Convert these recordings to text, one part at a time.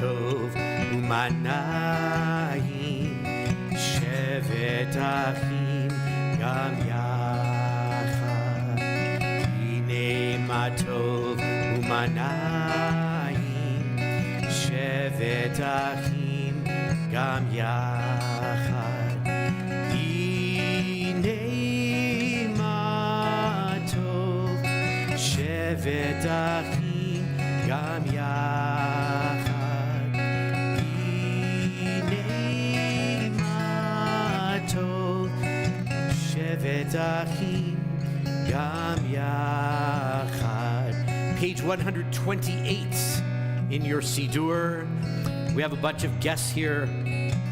טוב ומנעים, שבת אחים גם יחד. הנה מה טוב ומנעים, שבת אחים גם יחד. הנה מה טוב, שבת אחים גם יחד. הנה מה טוב, שבת אחים גם יחד. Page 128 in your Siddur. We have a bunch of guests here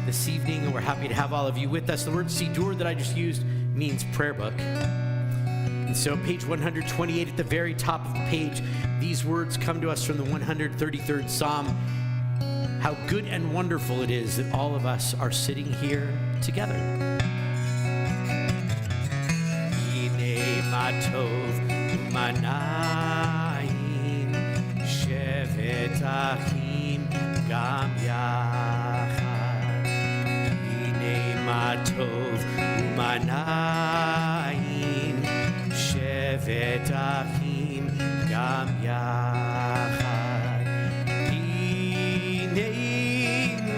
this evening, and we're happy to have all of you with us. The word Siddur that I just used means prayer book. And so page 128 at the very top of the page, these words come to us from the 133rd Psalm. How good and wonderful it is that all of us are sitting here together. Hine ma tov u'manayim, shevet achim gam yachad. Hine ma tov u'manayim, shevet achim gam yachad. Hine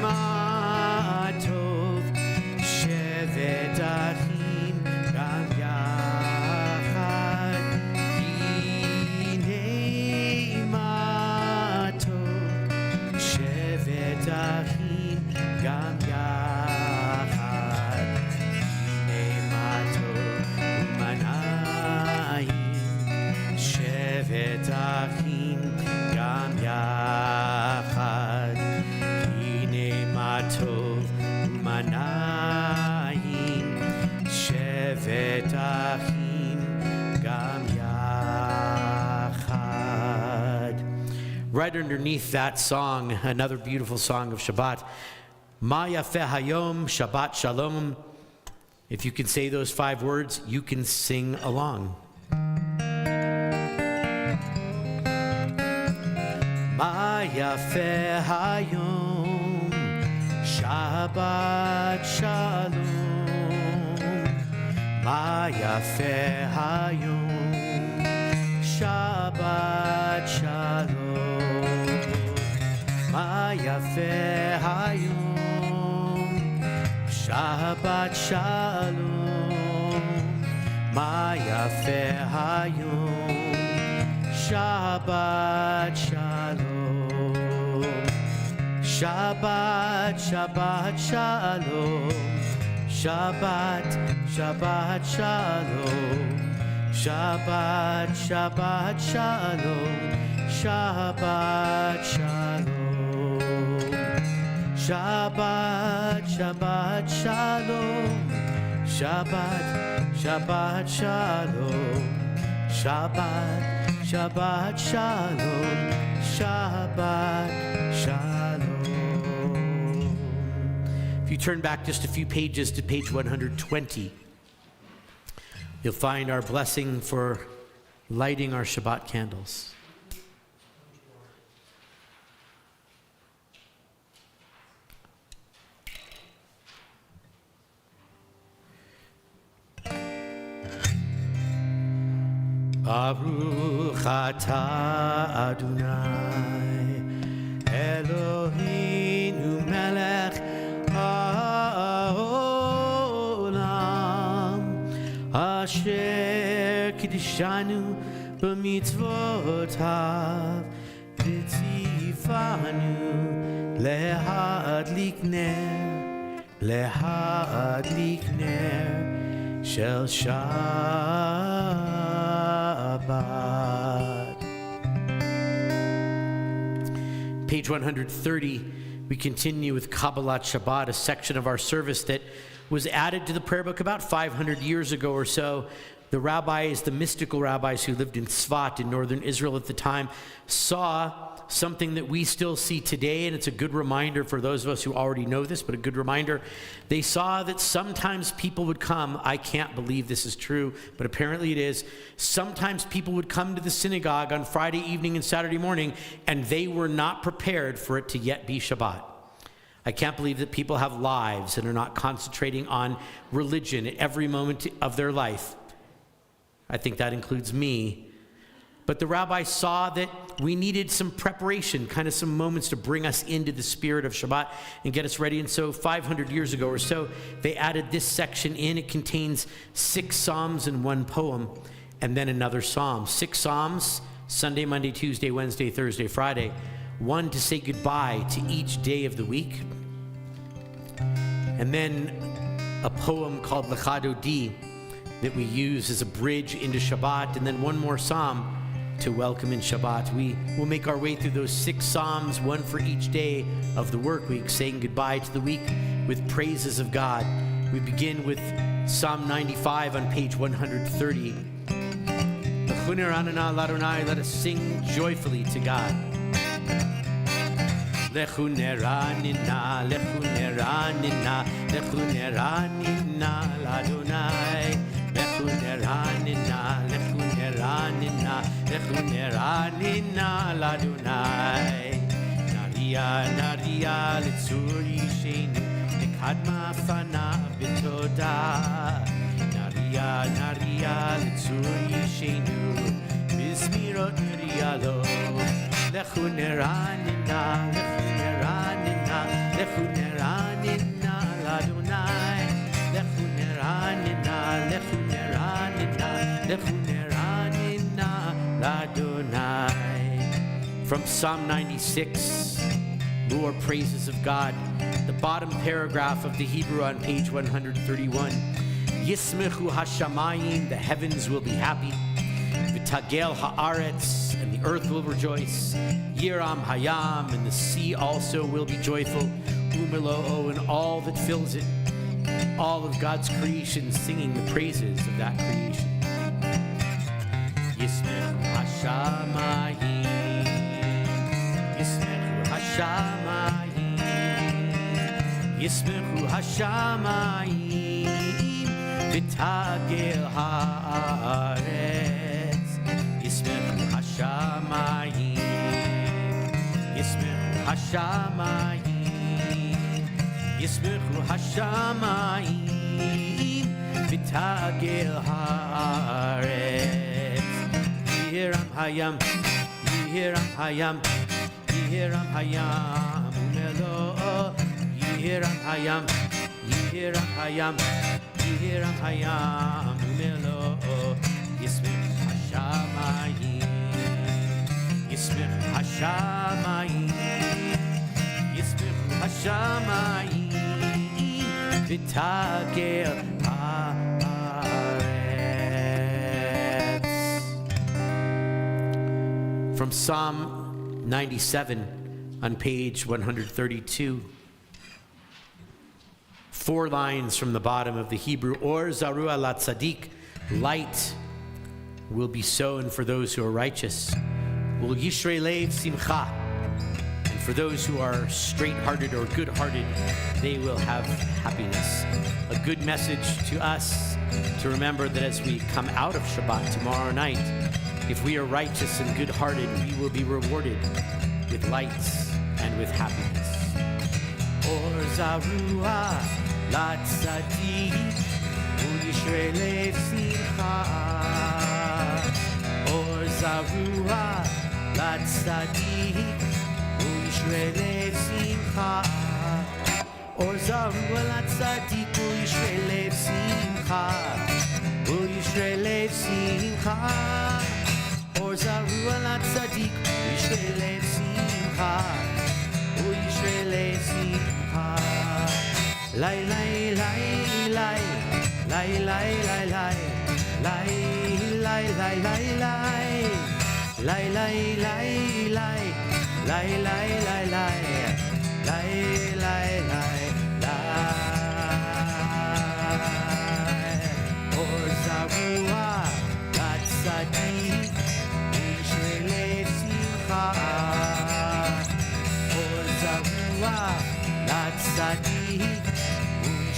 ma tov, shevet achim gam yachad. Hine ma tov, shevet achim gam yachad. Hine ma tov u'manayim, shevet achim gam yachad. Hine ma tov u'manayim, shevet achim gam yachad. Right underneath that song, another beautiful song of Shabbat, Ma Yafeh Hayom, Shabbat Shalom. If you can say those 5 words, you can sing along. Ma Yafeh Hayom, Shabbat Shalom. Ma Yafeh Hayom, Shabbat Shalom. Ma Yafeh Hayom, Shabbat Shalom. Ma Yafeh Hayom, Shabbat Shalom. Shabbat, Shabbat Shalom. Shabbat, Shabbat Shalom. Shabbat, Shabbat Shalom. Shabbat Shalom. Shabbat, Shabbat Shalom. Shabbat, Shabbat Shalom. Shabbat, Shabbat Shalom. Shabbat Shalom. If you turn back just a few pages to page 120, you'll find our blessing for lighting our Shabbat candles. Baruch atah Adonai Eloheinu melech haolam asher kiddushanu b'mitzvotav v'tzivanu lehadlik ner shel Shabbat. Page 130, we continue with Kabbalat Shabbat, a section of our service that was added to the prayer book about 500 years ago or so The rabbis, the mystical rabbis who lived in Tzfat in northern Israel at the time, saw something that we still see today, and it's a good reminder for those of us who already know this, but a good reminder. They saw that sometimes people would come, I can't believe this is true, but apparently it is. Sometimes people would come to the synagogue on Friday evening and Saturday morning, and they were not prepared for it to yet be Shabbat. I can't believe that people have lives and are not concentrating on religion at every moment of their life. I think that includes me. But the rabbi saw that we needed some preparation, kind of some moments to bring us into the spirit of Shabbat and get us ready. And so 500 years ago or so, they added this section in. It contains 6 psalms and 1 poem, and then another psalm. 6 psalms, Sunday, Monday, Tuesday, Wednesday, Thursday, Friday. 1 to say goodbye to each day of the week. And then a poem called Lecha Dodi that we use as a bridge into Shabbat. And then 1 more psalm to welcome in Shabbat. We will make our way through those 6 psalms, 1 for each day of the work week, saying goodbye to the week with praises of God. We begin with Psalm 95 on page 130. Let us sing joyfully to God. Lechu neranina, lechu neranina, lechu neranina l'Adonai. Lechu neranina, lechu neranina, lechu neranina l'Adonai. Naria, naria l'tzur yishenu, nekadma fanav b'todah. Naria, naria l'tzur yishenu, b'zmirot nerialo. Lechu neranina, lechu neranina, lechu neranina l'Adonai. Lechu neranina, lechu neranina, lechu neranina l'Adonai. From Psalm 96, more praises of God. The bottom paragraph of the Hebrew on page 131. Yismechu hashamayim, the heavens will be happy. V'tagel haaretz, and the earth will rejoice. Yiram hayam, and the sea also will be joyful. Umelo, and all that fills it. All of God's creation singing the praises of that creation. Yismechu hashamayim, Yismechu hashamayim, Yismechu hashamayim, v'tagel haaretz. Yismechu hashamayim, Yismechu hashamayim, Yismechu hashamayim, v'tagel haaretz. Yiram hayam, Yiram hayam, Yiram hayam, umelo. Yiram hayam, Yiram hayam, Yiram hayam, umelo. Yismechu hashamayim, Yismechu hashamayim, Yismechu hashamayim, v'tagel haaretz. From Psalm 97 on page 132. 4 lines from the bottom of the Hebrew. Or zaru ala tzaddik, light will be sown for those who are righteous. Ul yishrei lev simcha, and for those who are straight-hearted or good-hearted, they will have happiness. A good message to us to remember that as we come out of Shabbat tomorrow night, if we are righteous and good-hearted, we will be rewarded with lights and with happiness. Or zarua la tzaddik, ul yishrei lev simcha. Or zarua la tzaddik, ul yishrei lev simcha. Or zarua la tzaddik, ul yishrei lev simcha. Ul yishrei lev simcha. Or zarua la tzaddik, ul yishrei lev simcha. Ul yishrei lev simcha. Lai lai lai lai, lai lai lai lai, lai lai lai lai lai, lai lai lai lai, lai lai lai lai, lai lai lai lai. Or zarua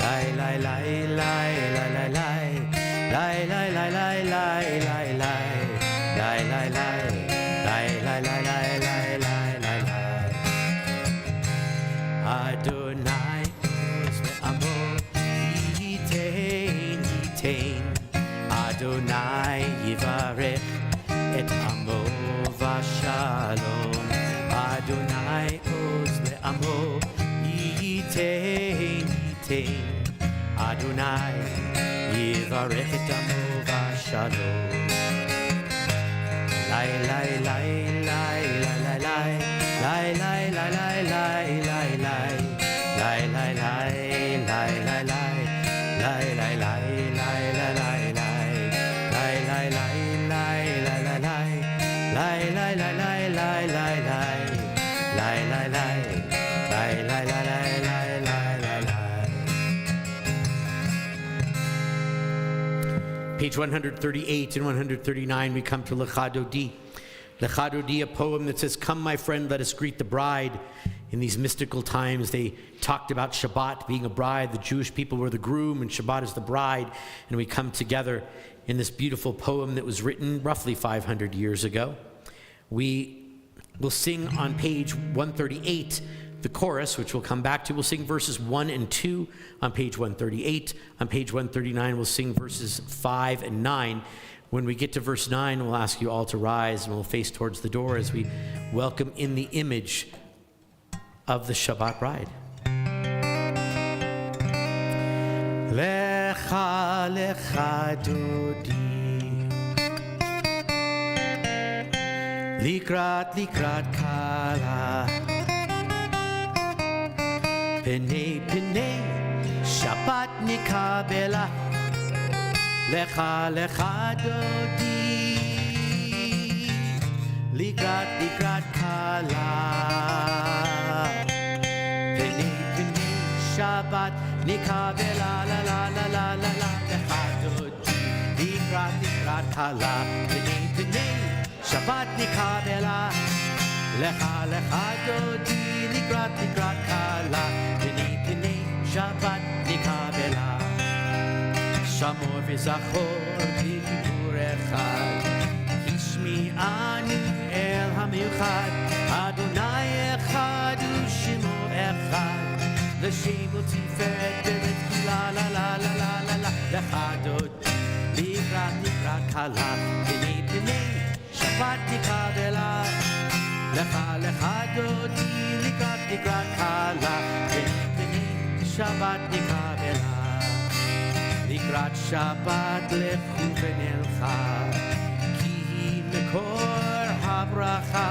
Lai lai lai lai lai lai lai. Lai lai lai lai lai lai lai. Lai lai lai lai lai lai lai lai lai lai lai. Adonai uz le'amo yitain yitain. Adonai yivarech et amo v'shalom. Adonai uz le'amo yitain yitain. Adonai yivarech et amo v'shalom. Lai lai lai lai lai lai lai. Lai lai lai lai lai lai lai. Lai lai lai lai lai lai. Lai lai lai lai lai lai lai. Lai lai lai lai lai lai lai. Lai lai lai lai lai lai lai. Lai lai lai lai lai lai lai lai lai lai. Page 138 and 139, we come to Lecha Dodi. Lecha Dodi, a poem that says, "Come, my friend, let us greet the bride." In these mystical times, they talked about Shabbat being a bride. The Jewish people were the groom, and Shabbat is the bride. And we come together in this beautiful poem that was written roughly 500 years ago. We will sing on page 138 the chorus, which we'll come back to. We'll sing verses 1 and 2 on page 138. On page 139, we'll sing verses 5 and 9. When we get to verse 9, we'll ask you all to rise, and we'll face towards the door as we welcome in the image of the Shabbat bride. Lecha lecha dodi, likrat likrat kala, pene pene Shabbat nikabela. Lecha lecha dodi, likrat likrat kala, pene pene Shabbat nikabela. La la la la la la. Lecha dodi, likrat likrat kala, pene pene Shabbat nikabela. Lecha lecha dodi, likrat likrat kala, pene pene Shabbat nikabela. Shamor v'zachor b'dibur echad, Hishmi'anu el hamiuchad. Adonai echad u'shemo echad, L'shem u'tiferet b'letchila. La la la la la la. Lecha dodi, likrat likrat kala, pene pene Shabbat nikabela. Lecha lecha dodi, likrat likrat kala, pene pene Shabbat nikabela. Likrat Shabbat lechu v'nelcha, ki hi mekor habracha,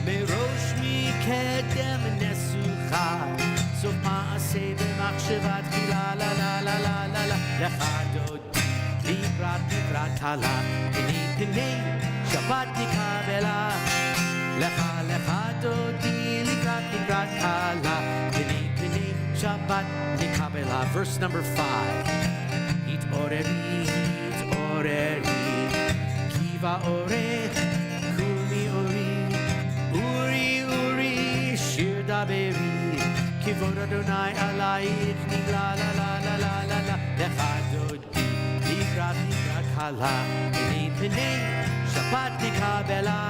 merosh mikedem nesucha, sof ma'aseh b'machshavat tchila. La la la la la la. Lecha dodi, likrat likrat kala, pene pene Shabbat nikabela. Lecha lecha dodi, likrat likrat kala, pene pene Shabbat nikabela. Verse number 5. Oreri, kiva orech, kumi ori, uri, shir daberi, kivod Adonai alayich, nigla la la la la la la. Lecha dodi, likrat likrat kala, pene pene Shabbat nikabela.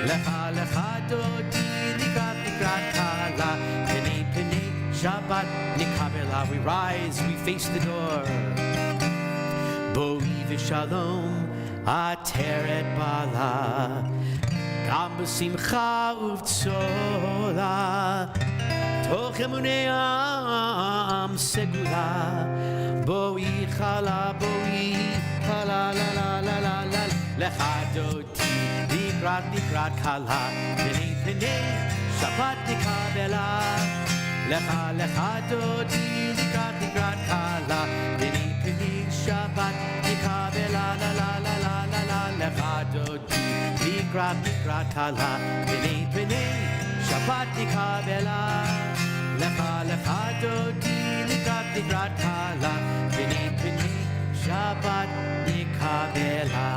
Lecha lecha dodi, likrat likrat kala, pene pene Shabbat nikabela. We rise, we face the door. Boi v'shalom ateret bala, gam b'simcha uv'tzola, toch emunei am segula. Boi chala la la la la la. Lecha dodi, likrat likrat kala, pene pene Shabbat nikabela. Lecha lecha dodi, likrat likrat kala, pene pene Shabbat nikabela. La la la la la la. Lecha dodi, likrat likrat kala, pene pene Shabbat nikabela. Lecha lecha dodi, likrat likrat kala, pene pene Shabbat nikabela.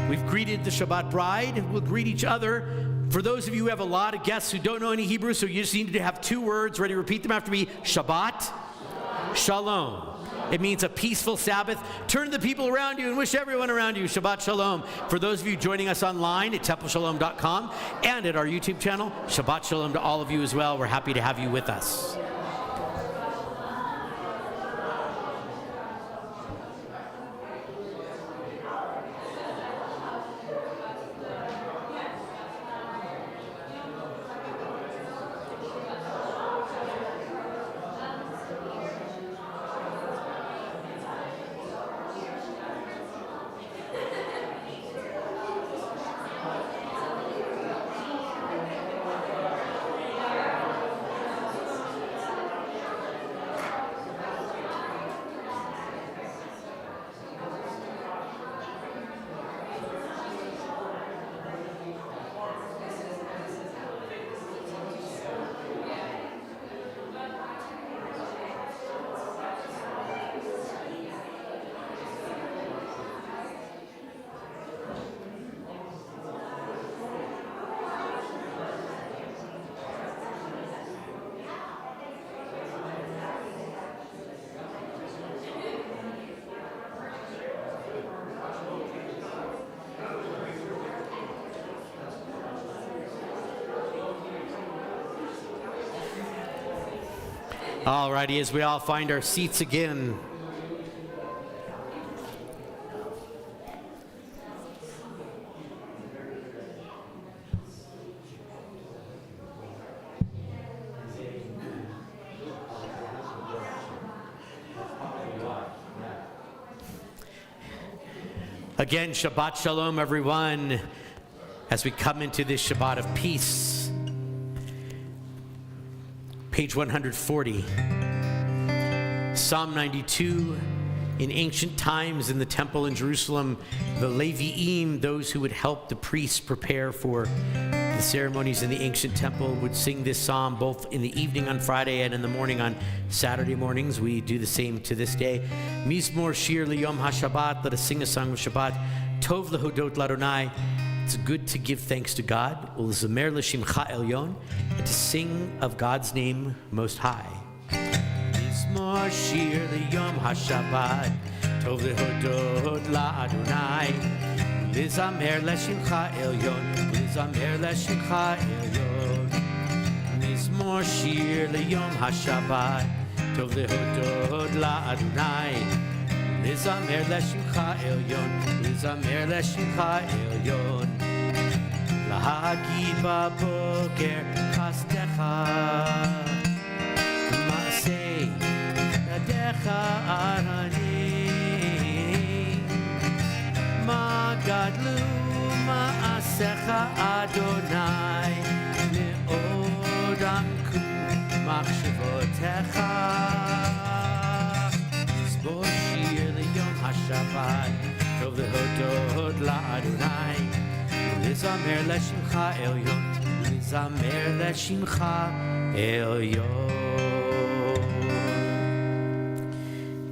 We've greeted the Shabbat bride. We'll greet each other For those of you who have a lot of guests who don't know any Hebrew, so you just need to have 2 words. Ready? Repeat them after me. Shabbat, Shalom. It means a peaceful Sabbath. Turn to the people around you and wish everyone around you Shabbat Shalom. For those of you joining us online at templeshalom.com and at our YouTube channel, Shabbat Shalom to all of you as well. We're happy to have you with us. All righty, as we all find our seats again. Again, Shabbat Shalom, everyone, as we come into this Shabbat of peace. Page 140, Psalm 92. In ancient times in the temple in Jerusalem, the Levi'im, those who would help the priests prepare for the ceremonies in the ancient temple, would sing this psalm both in the evening on Friday and in the morning on Saturday mornings. We do the same to this day. Mizmor Shir Liyom HaShabbat, let us sing a song of Shabbat. Tov Lehodot L'Adonai. It's good to give thanks to God, Ulzamer L'Shimcha Elyon, and to sing of God's name most high. Mizmor Shir Liyom HaShabbat, Tov Lehodot L'Adonai, Ulzamer L'Shimcha Elyon, Ulzamer L'Shimcha Elyon. Mizmor Shir Liyom HaShabbat, Tov Lehodot L'Adonai, Lizamer L'Shimcha Elyon, Lizamer L'Shimcha Elyon. Lahagid b'boker chastecha, Ma'aseh yadecha aranim. Ma gadlu ma'asecha Adonai, me'od amku machshavotecha. Mizmor Shir Liyom HaShabbat, Tov Lehodot L'Adonai, Lizamer L'Shimcha Elyon, Lizamer L'Shimcha Elyon.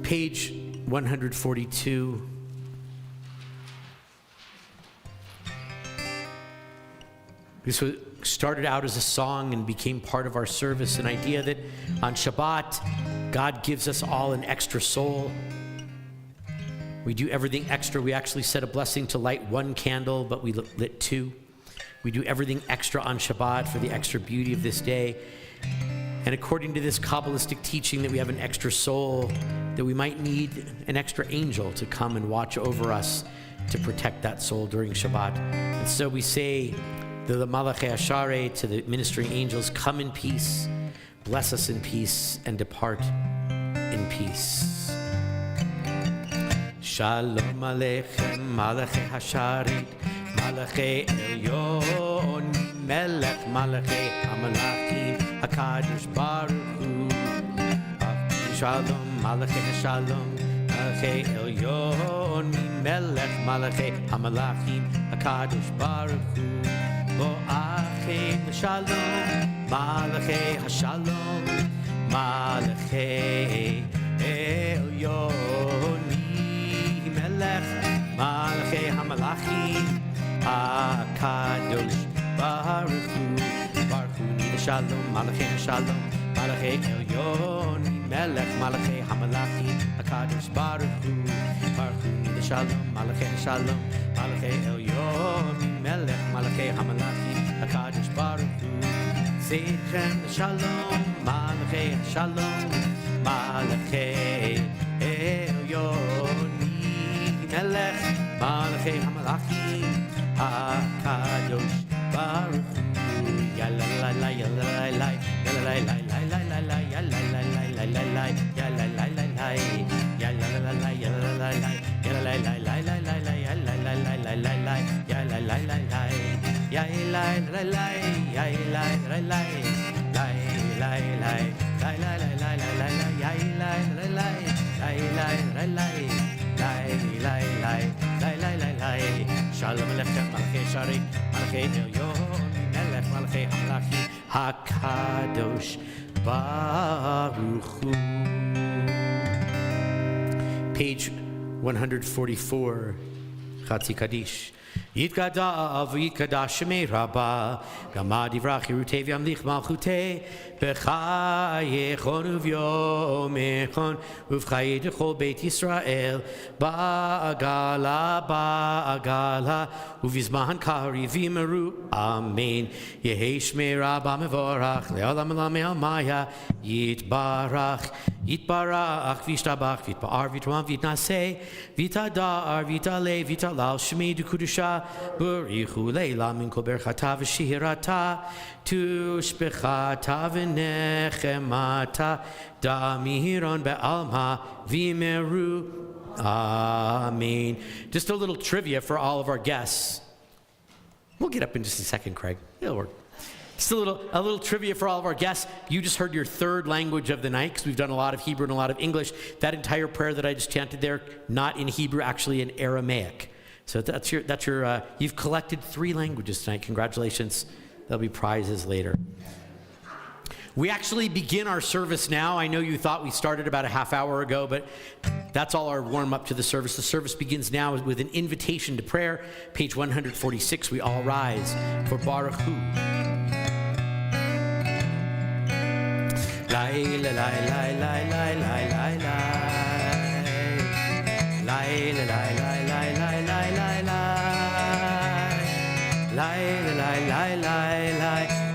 Page 142. This was started out as a song and became part of our service, an idea that on Shabbat, God gives us all an extra soul. We do everything extra. We actually said a blessing to light 1 candle, but we lit 2. We do everything extra on Shabbat for the extra beauty of this day. And according to this Kabbalistic teaching that we have an extra soul, that we might need an extra angel to come and watch over us to protect that soul during Shabbat. And so we say to the Malachei Asharei, to the ministering angels, come in peace, bless us in peace, and depart in peace. Shalom Aleichem, Malachei Asharei, Malachei Elyon, Melech Malachei Hamalachim, HaKadosh Baruch Hu. Shalom Malachei Shalom, Malachei Elyon, Melech Malachei Hamalachim, HaKadosh Baruch Hu. Bo'achem Shalom, Malachei HaShalom, Malachei Elyon, Melech Malachei Hamalachim, HaKadosh Baruch Hu Nida Shalom Malachei Shalom Malachei Elyon Melech Malachei Hamalachi HaKadosh Baruch Hu Nida Shalom Malachei Shalom Malachei Elyon Melech Malachei Hamalachi HaKadosh Baruch Hu Seichem Shalom Malachei Shalom Malachei Elyon Melech Malachei Hamalachi HaKadosh Baruch Hu Ya la la la ya la la la ya la la la la la la ya la la la la la la ya la la la la ya la la la ya la la la ya la la la la la la ya la la la la la la ya la la la la ya la la la ya la la la Shalom Alechem Malachei Shari Malachei Elyon Melech Malachei Hamalachi HaKadosh Baruch Hu. Page 144, Chatzi Kaddish. Yitkadav Yitkadash Shemei Rabbah Gamad Yivrach Yerutev Yamlich Malchutei B'chayechon Uvyomechon Uv'chayei Dechol Beit Yisrael Ba'agala Uvizman Kahari Vimeru Amen Yehei Shmei Rabbah Mevorach Le'olam Elamei Almaya Yitbarach Vishtabach Vitba'ar Vitram Vitnaseh Vitadar Vitale Vitalal Shmei Dukudusha Burichu Leila Min Kol Berchata V'Shihirata Tushbechata V'Nechemata Damihiron Be'alma Vimeru Amen. Just a little trivia for all of our guests. We'll get up in just a second, Craig. It'll work. Just a little trivia for all of our guests. You just heard your third language of the night, because we've done a lot of Hebrew and a lot of English. That entire prayer that I just chanted there, not in Hebrew, actually in Aramaic. So that's your you've collected 3 languages tonight. Congratulations. There'll be prizes later. We actually begin our service now. I know you thought we started about a half hour ago, but that's all our warm up to the service. The service begins now with an invitation to prayer. Page 146, we all rise for Baruch Hu. Lai la lai lai lai lai lai lai lai lai la lai lai lai lai lai lai lai lai lai lai lai lai la lai lai lai lai lai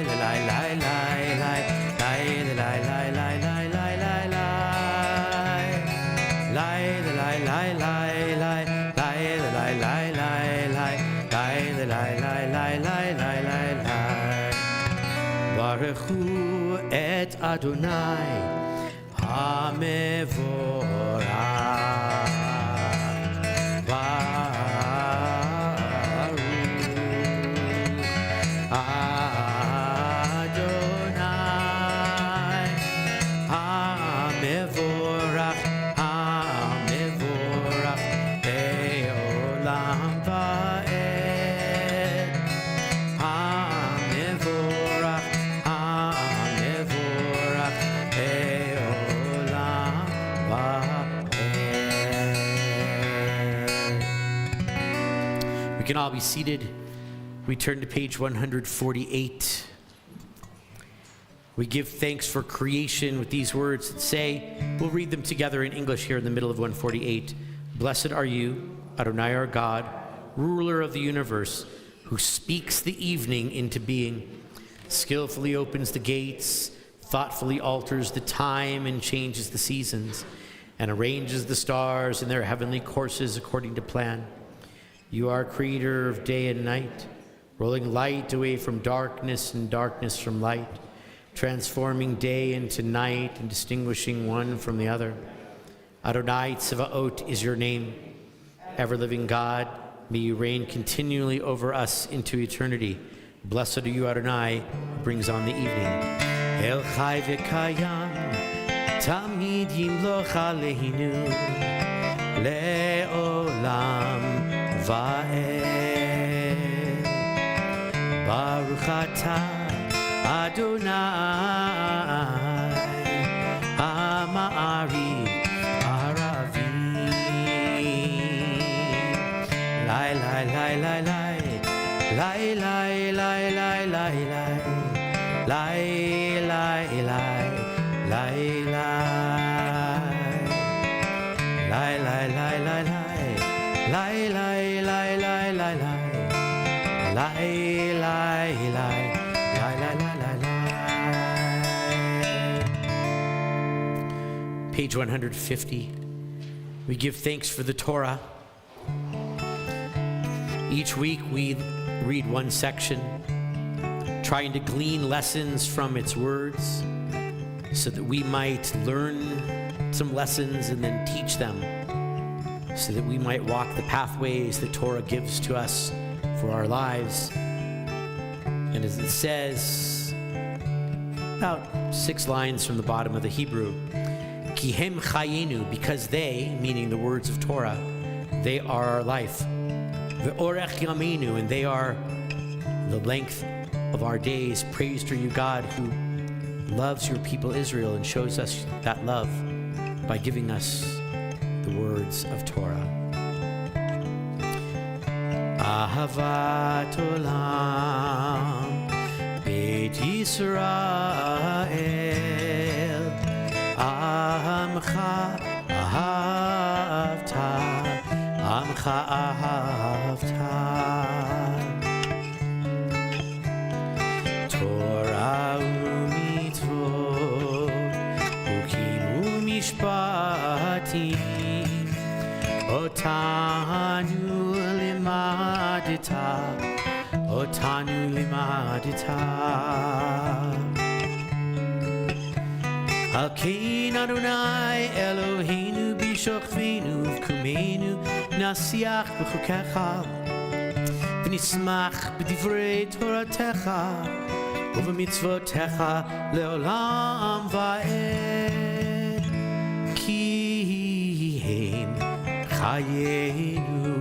la lai lai lai lai lai lai lai la lai lai lai lai lai la lai lai lai lai lai la lai lai lai lai lai lai Baruch Hu et Adonai HaMevorach Baruch Adonai HaMevorach HaMevorach Eolam Va'ed HaMevorach We can all be seated. We turn to page 148. We give thanks for creation with these words that say, we'll read them together in English here in the middle of 148. Blessed are you, Adonai our God, ruler of the universe, who speaks the evening into being, skillfully opens the gates, thoughtfully alters the time and changes the seasons, and arranges the stars in their heavenly courses according to plan. You are creator of day and night, rolling light away from darkness and darkness from light, transforming day into night and distinguishing one from the other. Adonai Tzevaot is your name. Ever-living God, may you reign continually over us into eternity. Blessed are you, Adonai, who brings on the evening. El Chai V'Kayam, Tamid Yimloch Aleinu, Le'olam Va'ed. Baruch atah Adonai Ha'ma'ariv Aravim. Lai lai lai lai lai lai lai lai Lai, lai. Lai, lai, lai, lai, lai. Lai, lai, lai, lai, lai, lai. Lai, lai, lai. Lai, lai, lai, lai, lai. Page 150. We give thanks for the Torah. Each week we read one section, trying to glean lessons from its words so that we might learn some lessons and then teach them, so that we might walk the pathways that Torah gives to us for our lives. And as it says, about 6 lines from the bottom of the Hebrew, Ki hem chayenu, because they, meaning the words of Torah, they are our life. Ve'orech yaminu, and they are the length of our days. Praised are you, God, who loves your people Israel and shows us that love by giving us the words of Torah. Ahavat olam Beit Yisrael Amcha ahavta Amcha ahavta Torah umitzvot Ukim umishpatim Otanu limadita Otanu limadita Al Kain Adonai Eloheinu B'shokvenu V'kumeinu Nasiach B'chukecha V'nismach B'divrei Toratecha U'v'mitzvotecha Le'olam va'ed Ki hem Chayenu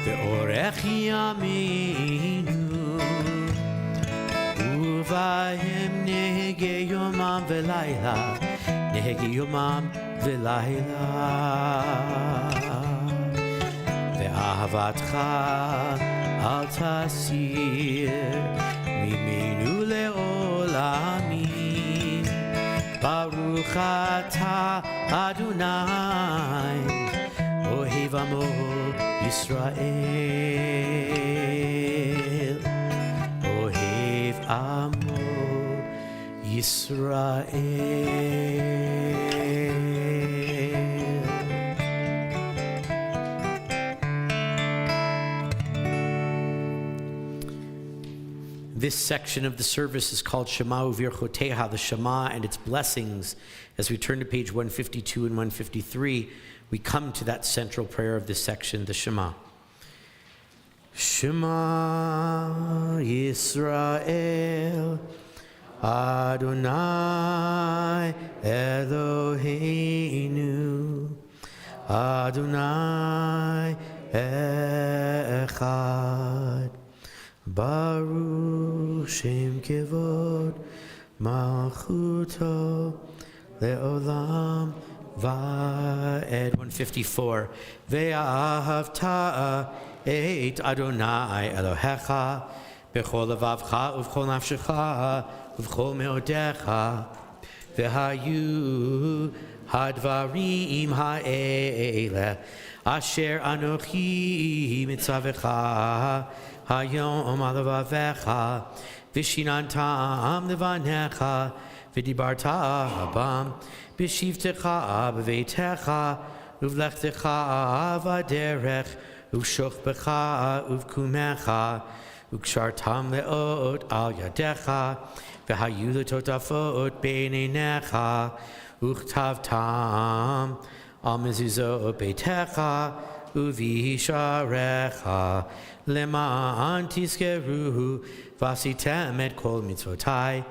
Ve'orech yameinu Uvahem nehege yomam velayla Nehege yomam velayla Ve'ahavatcha al tasir Mimenu le'olamim Baruch atah Adonai Ohev amo Yisrael Ohev amo Yisrael. This section of the service is called Shema Uvirchoteha, the Shema and its blessings. As we turn to page 152 and 153, we come to that central prayer of this section, the Shema. Shema Yisrael Adonai Eloheinu Adonai Echad Baruch Shem Kevod Malchuto Le'olam Va'ed. 154. Ve'ahavta et Adonai Elohecha B'chol levavcha u'v'chol nafshecha u'v'chol me'odecha Ve'hayu hadvarim ha'ele asher anochi mitzavecha Hayom alavavecha Vishinantam levanecha Vidibarta habam Bishivtecha b'veitecha Uvlechtecha vaderech Uvshochbecha uvkumecha Ukshartam leot al yadecha V'hayu letotafot beinenecha Uchtavtam al mezuzot beitecha Uvisharecha Leman tizkeruhu Vasitem et kol mitzvotai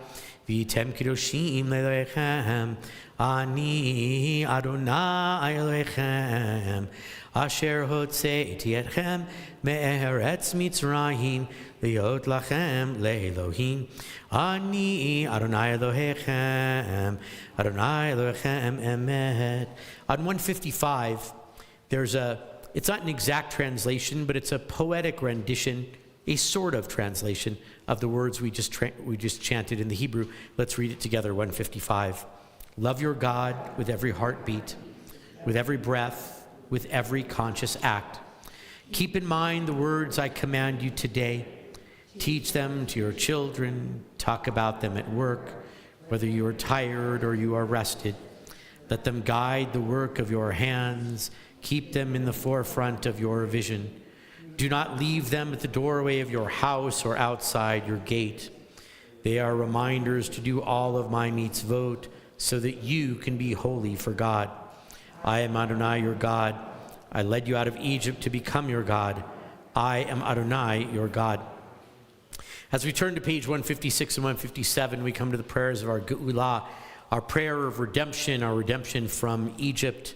Vitem kidoshim lelechem Ani Adonai Elohechem Asher hotzeiti etchem Me'eretz Mitzrayim Liot lachem leElohim Ani Adonai Elohechem Adonai Elohechem emet. On 155, it's not an exact translation, but it's a poetic rendition a sort of translation of the words we just chanted in the Hebrew. Let's read it together, 155. Love your God with every heartbeat, with every breath, with every conscious act. Keep in mind the words I command you today. Teach them to your children. Talk about them at work, whether you are tired or you are rested. Let them guide the work of your hands. Keep them in the forefront of your vision. Do not leave them at the doorway of your house or outside your gate. They are reminders to do all of my mitzvot so that you can be holy for God. I am Adonai, your God. I led you out of Egypt to become your God. I am Adonai, your God. As we turn to page 156 and 157, we come to the prayers of our Geula, our prayer of redemption, our redemption from Egypt.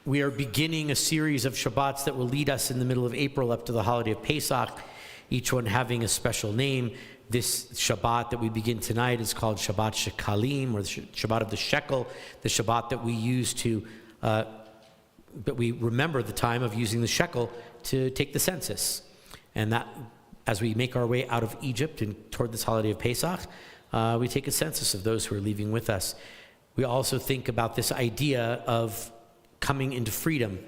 We are beginning a series of Shabbats that will lead us in the middle of April up to the holiday of Pesach, each one having a special name. This Shabbat that we begin tonight is called Shabbat Shekalim, or the Shabbat of the shekel, the Shabbat that we use to, that we remember the time of using the shekel to take the census. And that, as we make our way out of Egypt and toward this holiday of Pesach, we take a census of those who are leaving with us. We also think about this idea of coming into freedom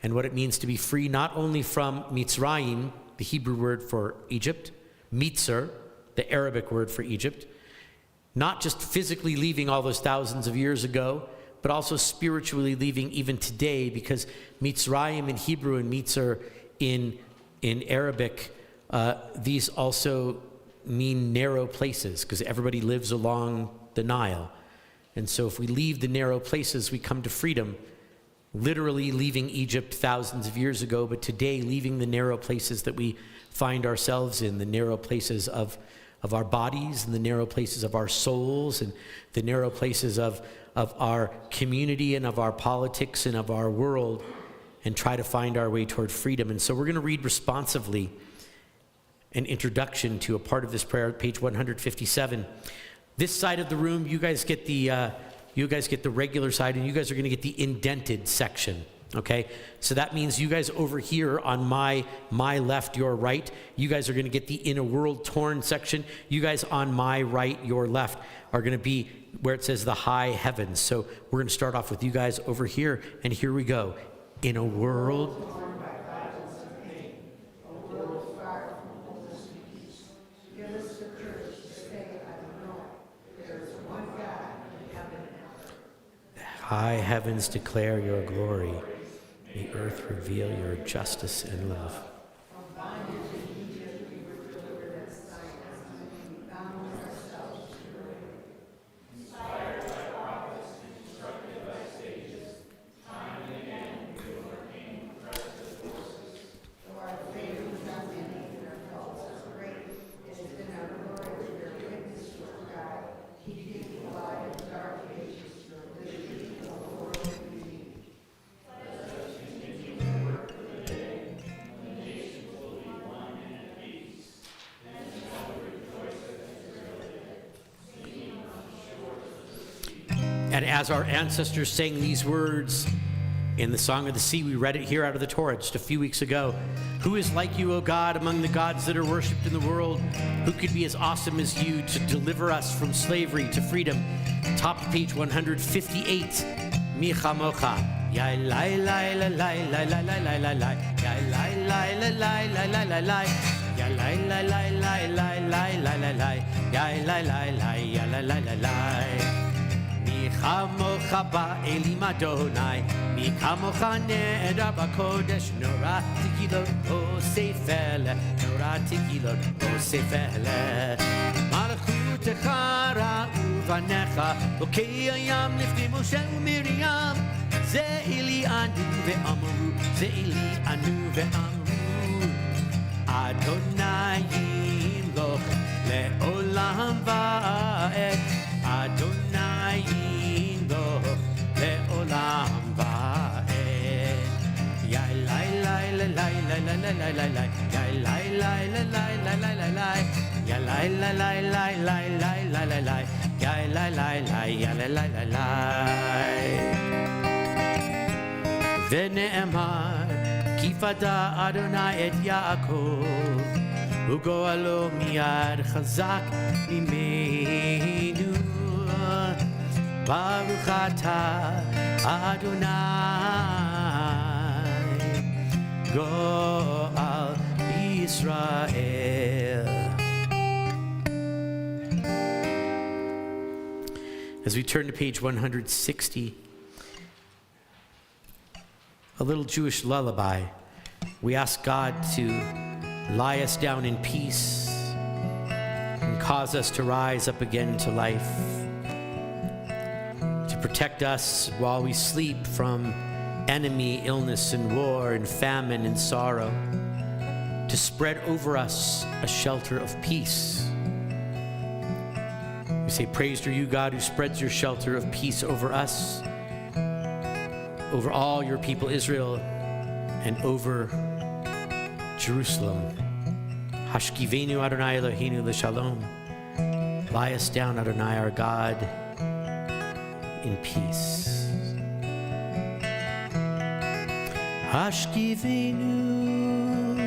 and what it means to be free, not only from Mitzrayim, the Hebrew word for Egypt, Mitzer, the Arabic word for Egypt, not just physically leaving all those thousands of years ago, but also spiritually leaving even today, because Mitzrayim in Hebrew and Mitzer in Arabic, these also mean narrow places, because everybody lives along the Nile. And so if we leave the narrow places, we come to freedom, literally leaving Egypt thousands of years ago, but today leaving the narrow places that we find ourselves in, the narrow places of our bodies, and the narrow places of our souls, and the narrow places of our community and of our politics and of our world, and try to find our way toward freedom. And so we're going to read responsively an introduction to a part of this prayer, page 157. This side of the room, you guys get the regular side, and you guys are going to get the indented section. Okay, so that means you guys over here on my left, your right, you guys are going to get the in a world torn section. You guys on my right, your left, are going to be where it says the high heavens. So we're going to start off with you guys over here, and here we go. In a world high heavens declare your glory. The earth reveal your justice and love. And as our ancestors sang these words in the Song of the Sea, we read it here out of the Torah just a few weeks ago. Who is like you, O God, among the gods that are worshipped in the world? Who could be as awesome as you to deliver us from slavery to freedom? Top of page 158. Mi chamocha. Ya lai lai la lai la la la la la la. Ya lai lai la lai la la la la. Ya lai la lai lai lai lai la la la. Ya lai lai lai ya la la la la. Chamocha ba'elim Adonai, mi kamocha ne'era b'kodesh, nora tikilot osefele, nora tikilot osefele. Malchutecha ra'u vanecha, okei hayam lifnei Moshe u'Miriam, ze'ili anu ve'amru, ze'ili anu ve'amru, Adonai yimloch le'olam va'ed, Adonai le'olam va'ed. Ya lai lai la lai la la la la la la. Ya lai lai la lai la la la la. Ya lai la lai lai lai lai la la la. Ya lai lai lai ya la la la la. Ve'ne'emar ki fada Adonai et Yaakov וגואלו מיד חזק ממנו. ברוך אתה אדוני גואל ישראל. As we turn to page 160, a little Jewish lullaby. We ask God to lie us down in peace and cause us to rise up again to life, to protect us while we sleep from enemy, illness, and war, and famine, and sorrow, to spread over us a shelter of peace. We say, praised are you, God, who spreads your shelter of peace over us, over all your people Israel, and over Jerusalem. Hashkivenu Adonai Eloheinu l'shalom. Lie us down, Adonai, our God, in peace. Hashkivenu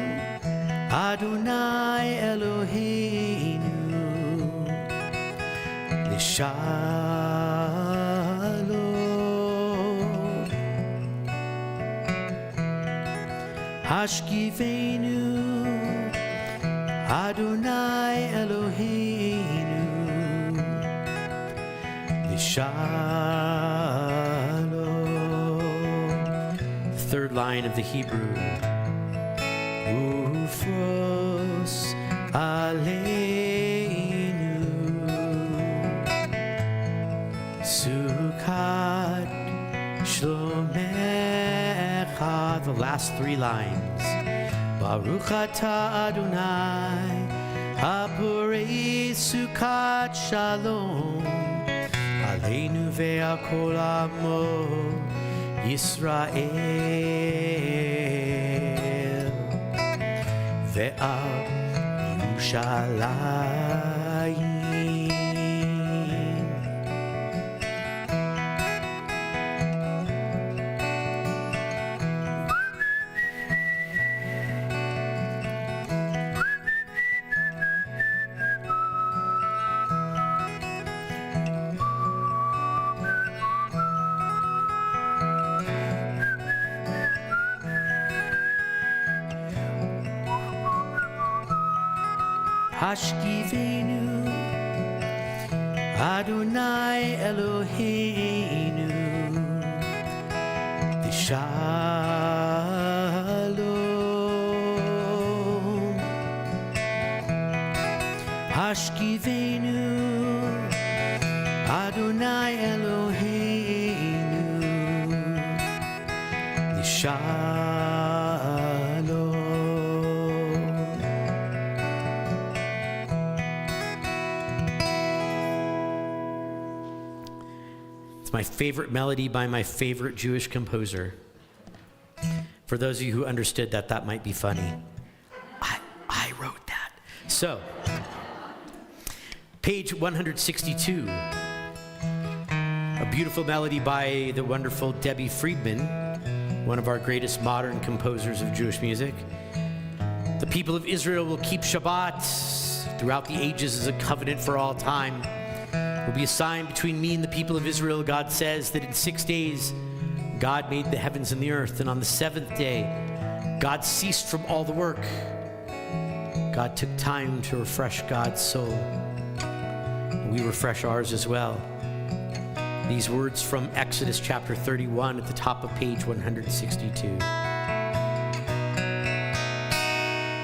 Adonai Eloheinu l'shalom. Hashkivenu Adonai Eloheinu l'shalom. Third line of the Hebrew. Ufros aleinu Sukkot shlomecha. The last three lines. Baruch atah Adonai haporei Sukkot shalom aleinu ve'al kol amo Yisrael ve'al Yerushalayim. Hashkivenu Adonai Eloheinu l'shalom. Hashkivenu Adonai Eloheinu l'shalom. My favorite melody by my favorite Jewish composer. For those of you who understood that, that might be funny. I wrote that. So, page 162. A beautiful melody by the wonderful Debbie Friedman, one of our greatest modern composers of Jewish music. The people of Israel will keep Shabbat throughout the ages as a covenant for all time. Will be a sign between me and the people of Israel. God says that in 6 days, God made the heavens and the earth. And on the seventh day, God ceased from all the work. God took time to refresh God's soul. And we refresh ours as well. These words from Exodus chapter 31 at the top of page 162.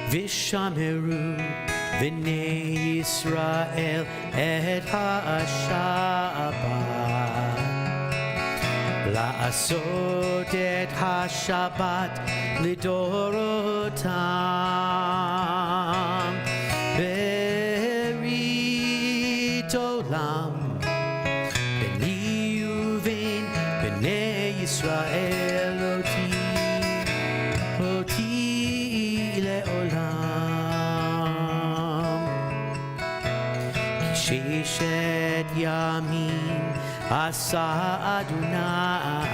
Vishameru V'nei Yisrael et ha-Shabbat La'asot et ha-Shabbat lidorotam Berit olam B'ni uvein B'nei Yisrael oti le'olam Sheshet yamim asa Adonai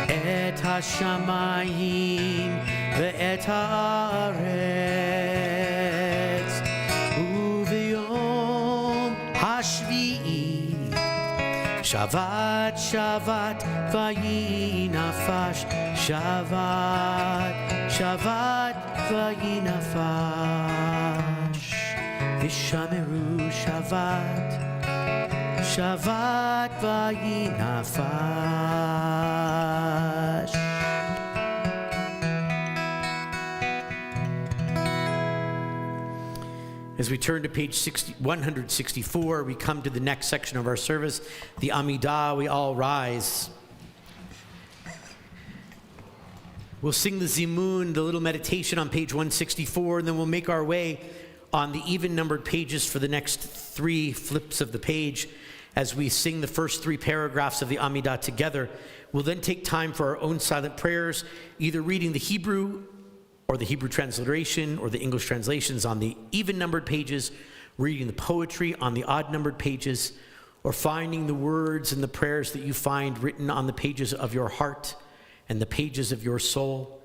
et hashamayim ואת הארץ, וביום השביעי שבת שבת ויהי נפש, שבת שבת ויהי נפש, ושמרו שבת שבת ויהי נפש. As we turn to page 164, we come to the next section of our service, the Amidah. We all rise. We'll sing the Zimun, the little meditation on page 164, and then we'll make our way on the even-numbered pages for the next 3 flips of the page as we sing the first 3 paragraphs of the Amidah together. We'll then take time for our own silent prayers, either reading the Hebrew or the Hebrew transliteration or the English translations on the even-numbered pages, reading the poetry on the odd-numbered pages, or finding the words and the prayers that you find written on the pages of your heart and the pages of your soul.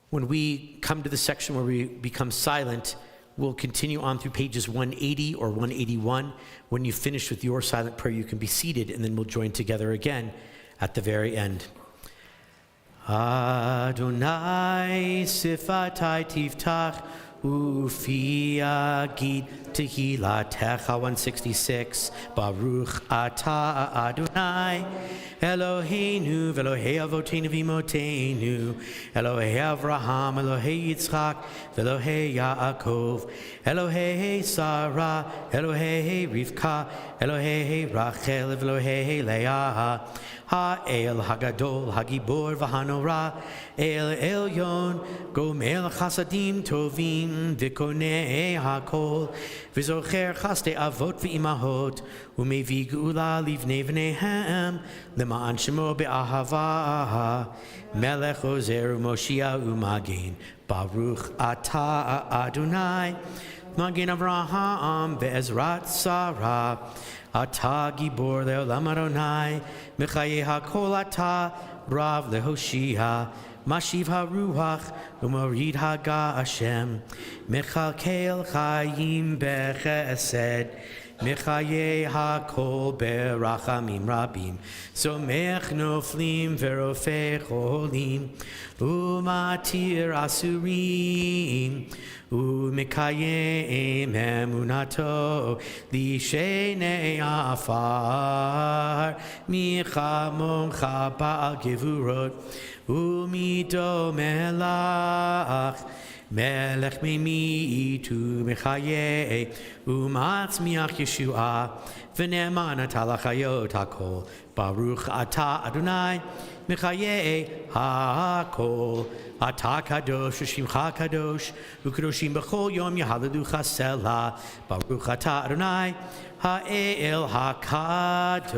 When we come to the section where we become silent, we'll continue on through pages 180 or 181. When you finish with your silent prayer, you can be seated, and then we'll join together again at the very end. Adonai sifatai tiftach ufi agid tehilatecha. 166. Baruch atah Adonai Eloheinu v'Elohei avoteinu v'imotenu, Elohei Avraham, Elohei Yitzchak, v'Elohei Yaakov, Elohei Sarah, Elohei Rivka, Elohei Rachel, v'Elohei Leah, Ha'el Hagadol, Hagibor v'Hanora, El Elyon, Gomel Chasadim Tovim, V'Konei HaKol, V'Zocher Chaste Avot v'Imahot, U'Mevi Geula Livnei V'Nehem, L'Ma'an Shemo Be'ahava, Melech Ozer U'Moshia U'Magen, Baruch Atah Adonai, Magen Avraham Ve'ezrat Sarah, Atah Gibor Le'olam Adonai, Mechaye HaKol Atah, Rav Lehoshia, Mashiv HaRuach, U'Morid Haga Hashem, Mechalkel Chayim Bechesed, Mechaye HaKol Berachamim Rabim, Somech Noflim Verofei Cholim, U'Matir Asurim, U'Mekayem Emunato, Lishenei Afar, Michamon Ba'al Gevurot, U'Mido Melach, Melech Mimi Tu Mechaye U'Matzmiach Yeshua V'Ne'eman Atah L'Chayot HaKol, Baruch Atah Adonai Mechaye HaKol, Atah Kadosh Shimcha Kadosh U'Kadoshim B'Chol Yom Yahalelucha Selah, Baruch Atah Adonai Ha'el HaKadosh.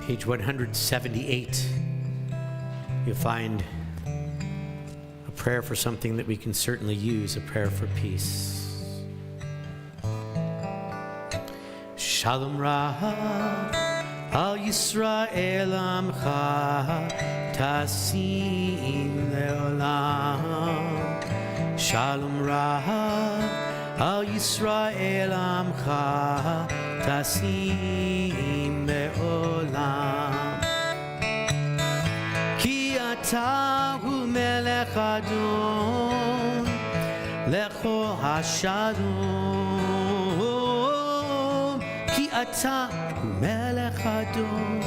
Page 178, you'll find a prayer for something that we can certainly use, a prayer for peace. Shalom Rav al Yisrael Amcha Tasim Leolam. Shalom Rav al Yisrael Amcha Tasim Leolam. Ki ata hu melech Adon lecho hashalom. Ki ata hu melech Adon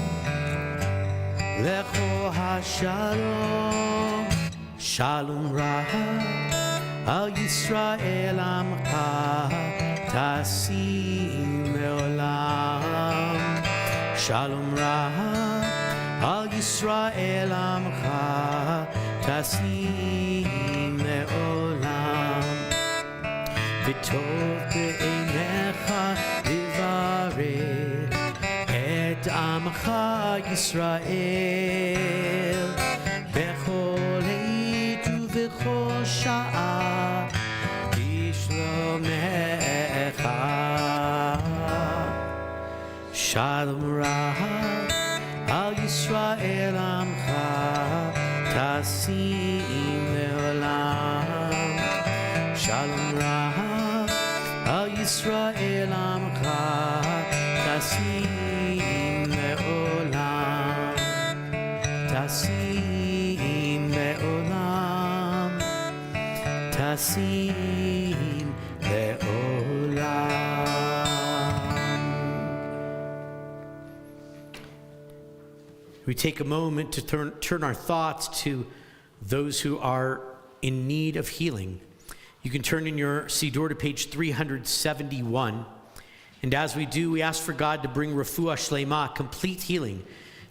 lecho hashalom. Shalom Rav al Yisrael Amcha Tasim Leolam. Shalom Rav al Yisrael Amcha Tasim Leolam. V'tov be'einecha livarech et Amcha Yisrael bechol עת ובכל שעה בשלומך. Shalom Rav al Yisrael Amcha Tasim Leolam. Shalom Rav al Yisrael Amcha Tasim Leolam. Tasim Leolam. Tasim Leolam. We take a moment to turn our thoughts to those who are in need of healing. You can turn in your Siddur to page 371. And as we do, we ask for God to bring refuah shlema, complete healing,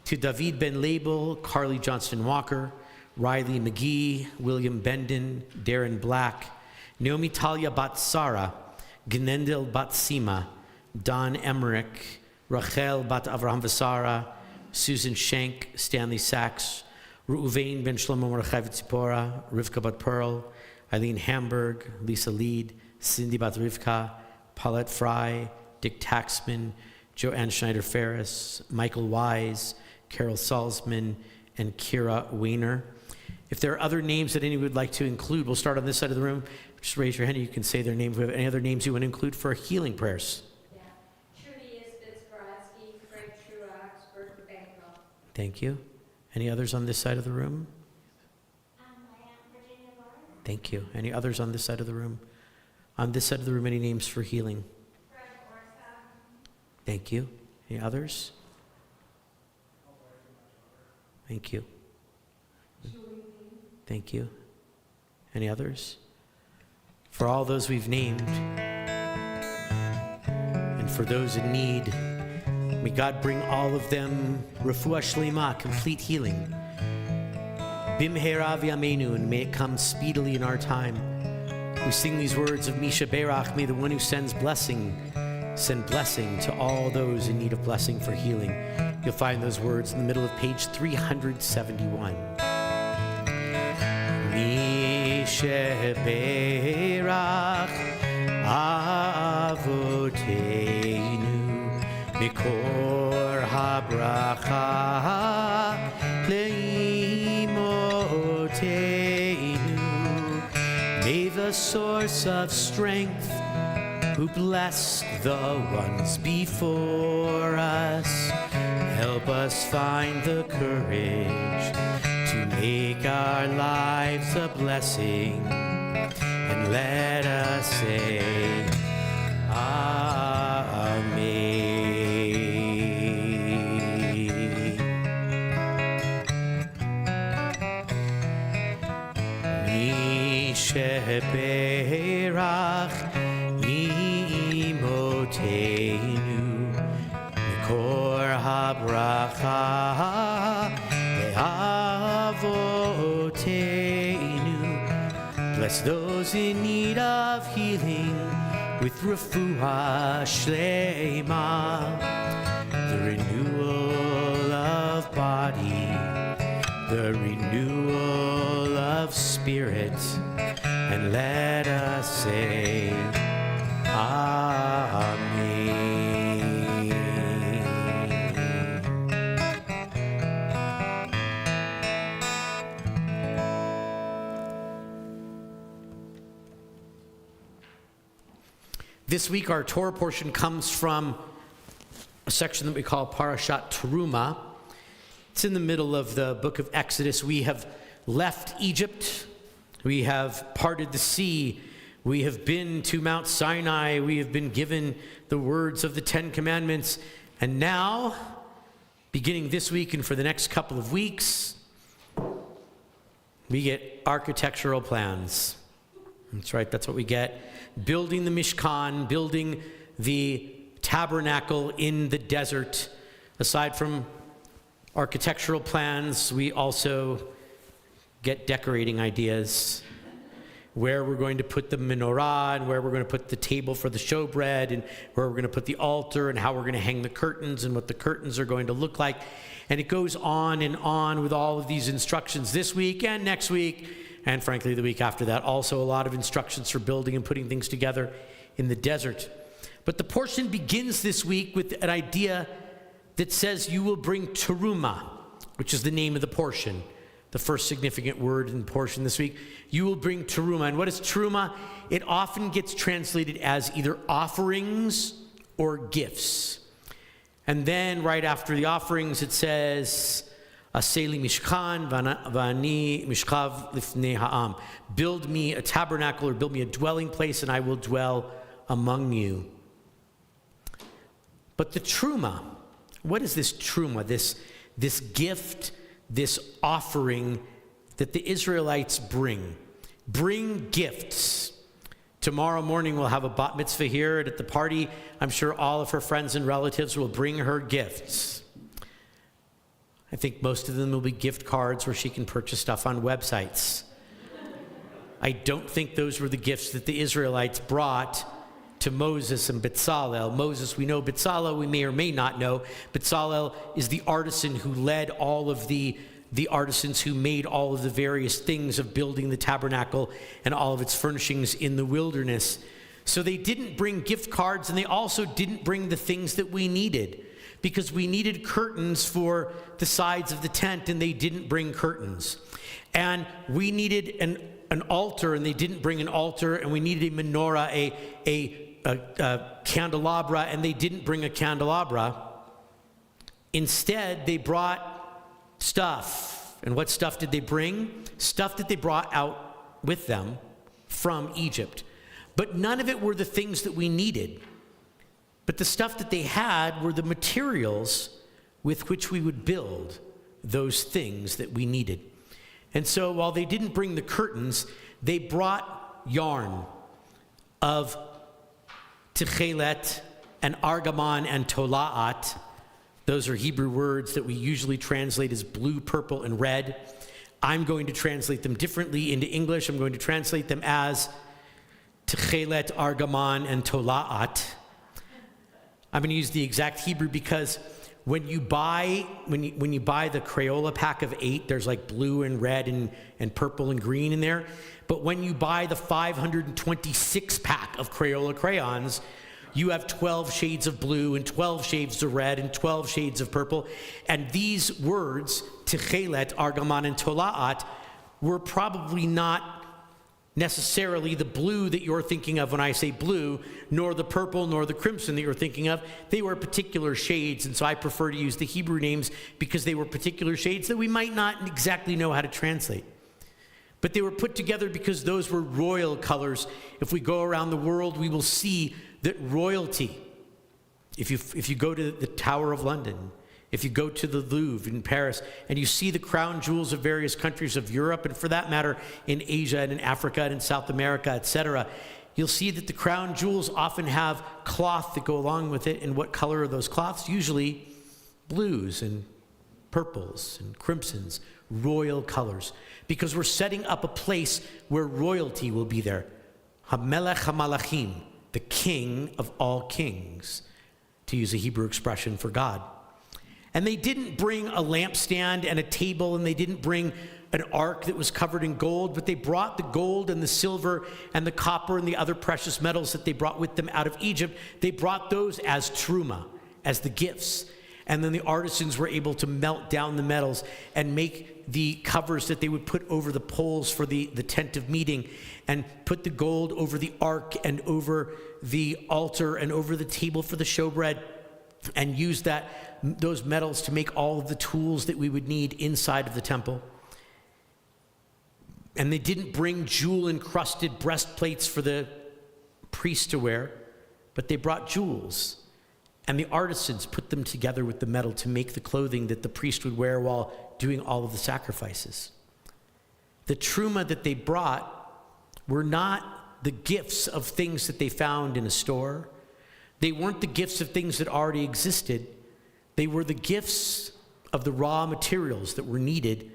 to David Ben Label, Carly Johnston Walker, Riley McGee, William Bendon, Darren Black, Naomi Talia Bat Sarah, Gnendel Bat Sima, Don Emmerich, Rachel Bat Avraham Vasara, Susan Shank, Stanley Sachs, Reuven Ben Shlomo Mordechai Tzipora, Rivka Bat Pearl, Eileen Hamburg, Lisa Lead, Cindy Bat Rivka, Paulette Fry, Dick Taxman, Joanne Schneider-Ferris, Michael Wise, Carol Salzman, and Kira Weiner. If there are other names that anyone would like to include, we'll start on this side of the room. Just raise your hand and you can say their name. If we have any other names you want to include for healing prayers. Thank you. Any others on this side of the room? My Aunt Virginia Barnes. Thank you. Any others on this side of the room? On this side of the room, any names for healing? Fred Orsa. Thank you. Any others? Thank you. Thank you. Any others? For all those we've named, and for those in need, may God bring all of them refuah shlema, complete healing. Bimhera v'yameinu, and may it come speedily in our time. We sing these words of Misha Berach, may the one who sends blessing send blessing to all those in need of blessing for healing. You'll find those words in the middle of page 371. Misha Berach Avoteinu Mikor habracha leimoteinu. May the source of strength, who blessed the ones before us, help us find the courage to make our lives a blessing, and let us say Amen. Sheberach imoteinu mikor habracha leavoteinu. Bless those in need of healing with refuah shlema, the renewal of body, the renewal of spirit, and let us say, Amen. This week, our Torah portion comes from a section that we call Parashat Teruma. It's in the middle of the book of Exodus. We have left Egypt. We have parted the sea. We have been to Mount Sinai. We have been given the words of the Ten Commandments. And now, beginning this week and for the next couple of weeks, we get architectural plans. That's right, that's what we get. Building the Mishkan, building the tabernacle in the desert. Aside from architectural plans, we also get decorating ideas. Where we're going to put the menorah, and where we're going to put the table for the showbread, and where we're going to put the altar, and how we're going to hang the curtains, and what the curtains are going to look like. And it goes on and on with all of these instructions this week and next week, and frankly the week after that. Also a lot of instructions for building and putting things together in the desert. But the portion begins this week with an idea that says you will bring teruma, which is the name of the portion. The first significant word in the portion this week. You will bring teruma. And what is teruma? It often gets translated as either offerings or gifts. And then right after the offerings, it says, Aseli mishkan v'ani mishkav lifnei ha'am. Build me a tabernacle, or build me a dwelling place, and I will dwell among you. But the truma, what is this truma, this gift, this offering that the Israelites bring? Bring gifts. Tomorrow morning we'll have a bat mitzvah here, and at the party, I'm sure all of her friends and relatives will bring her gifts. I think most of them will be gift cards where she can purchase stuff on websites. I don't think those were the gifts that the Israelites brought to Moses and Bezalel. Moses, we know. Bezalel, we may or may not know. Bezalel is the artisan who led all of the artisans who made all of the various things of building the tabernacle and all of its furnishings in the wilderness. So they didn't bring gift cards, and they also didn't bring the things that we needed, because we needed curtains for the sides of the tent, and they didn't bring curtains. And we needed an altar, and they didn't bring an altar, and we needed a menorah, a candelabra, and they didn't bring a candelabra. Instead, they brought stuff. And what stuff did they bring? Stuff that they brought out with them from Egypt. But none of it were the things that we needed. But the stuff that they had were the materials with which we would build those things that we needed. And so while they didn't bring the curtains, they brought yarn of techelet and argamon and tola'at. Those are Hebrew words that we usually translate as blue, purple, and red. I'm going to translate them differently into English. I'm going to translate them as techelet, argamon, and tola'at. I'm going to use the exact Hebrew because when you buy the Crayola pack of 8, there's like blue and red and purple and green in there. But when you buy the 526 pack of Crayola crayons, you have 12 shades of blue and 12 shades of red and 12 shades of purple. And these words, techelet, argamon, and tola'at, were probably not necessarily the blue that you're thinking of when I say blue, nor the purple, nor the crimson that you're thinking of. They were particular shades, and so I prefer to use the Hebrew names because they were particular shades that we might not exactly know how to translate. But they were put together because those were royal colors. If we go around the world, we will see that royalty, if you go to the Tower of London, if you go to the Louvre in Paris, and you see the crown jewels of various countries of Europe, and for that matter, in Asia and in Africa and in South America, etc., you'll see that the crown jewels often have cloth that go along with it. And what color are those cloths? Usually blues and purples and crimsons, royal colors, because we're setting up a place where royalty will be there. HaMelech HaMalachim, the king of all kings, to use a Hebrew expression for God. And they didn't bring a lampstand and a table, and they didn't bring an ark that was covered in gold, but they brought the gold and the silver and the copper and the other precious metals that they brought with them out of Egypt. They brought those as truma, as the gifts. And then the artisans were able to melt down the metals and make the covers that they would put over the poles for the tent of meeting, and put the gold over the ark and over the altar and over the table for the showbread, and use those metals to make all of the tools that we would need inside of the temple. And they didn't bring jewel-encrusted breastplates for the priests to wear, but they brought jewels. And the artisans put them together with the metal to make the clothing that the priest would wear while doing all of the sacrifices. The truma that they brought were not the gifts of things that they found in a store. They weren't the gifts of things that already existed. They were the gifts of the raw materials that were needed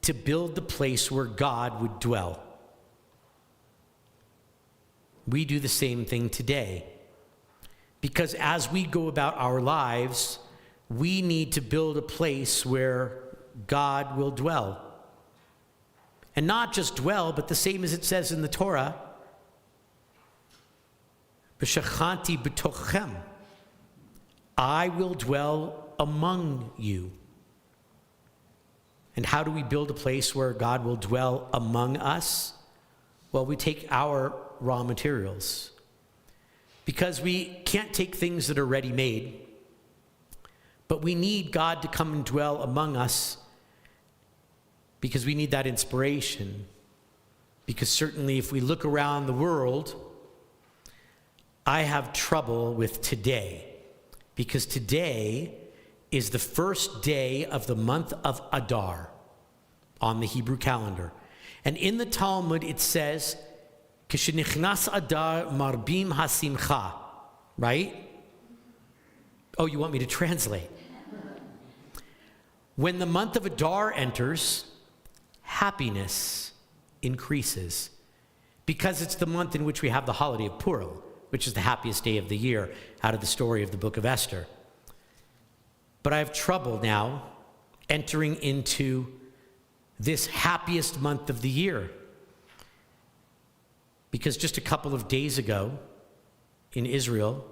to build the place where God would dwell. We do the same thing today. Because as we go about our lives, we need to build a place where God will dwell. And not just dwell, but the same as it says in the Torah, B'shachanti b'tochem, I will dwell among you. And how do we build a place where God will dwell among us? Well, we take our raw materials. Because we can't take things that are ready-made, but we need God to come and dwell among us, because we need that inspiration. Because certainly if we look around the world, I have trouble with today, because today is the first day of the month of Adar on the Hebrew calendar. And in the Talmud it says, K'shenichnas Adar marbim hasimcha, right? Oh, you want me to translate? When the month of Adar enters, happiness increases, because it's the month in which we have the holiday of Purim, which is the happiest day of the year out of the story of the book of Esther. But I have trouble now entering into this happiest month of the year, because just a couple of days ago in Israel,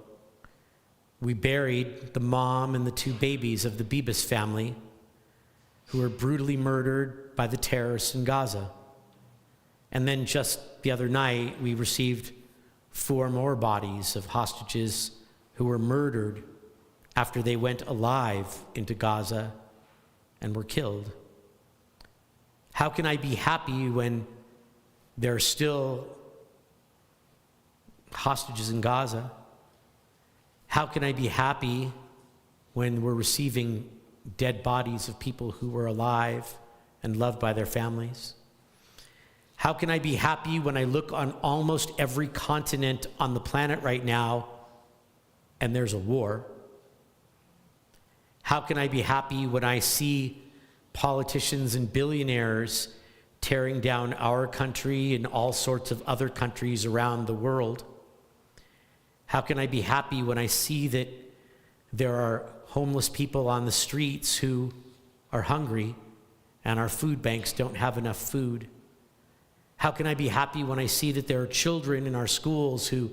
we buried the mom and the two babies of the Bibas family who were brutally murdered by the terrorists in Gaza. And then just the other night, we received 4 more bodies of hostages who were murdered after they went alive into Gaza and were killed. How can I be happy when there are still hostages in Gaza? How can I be happy when we're receiving dead bodies of people who were alive and loved by their families? How can I be happy when I look on almost every continent on the planet right now and there's a war? How can I be happy when I see politicians and billionaires tearing down our country and all sorts of other countries around the world? How can I be happy when I see that there are homeless people on the streets who are hungry and our food banks don't have enough food? How can I be happy when I see that there are children in our schools who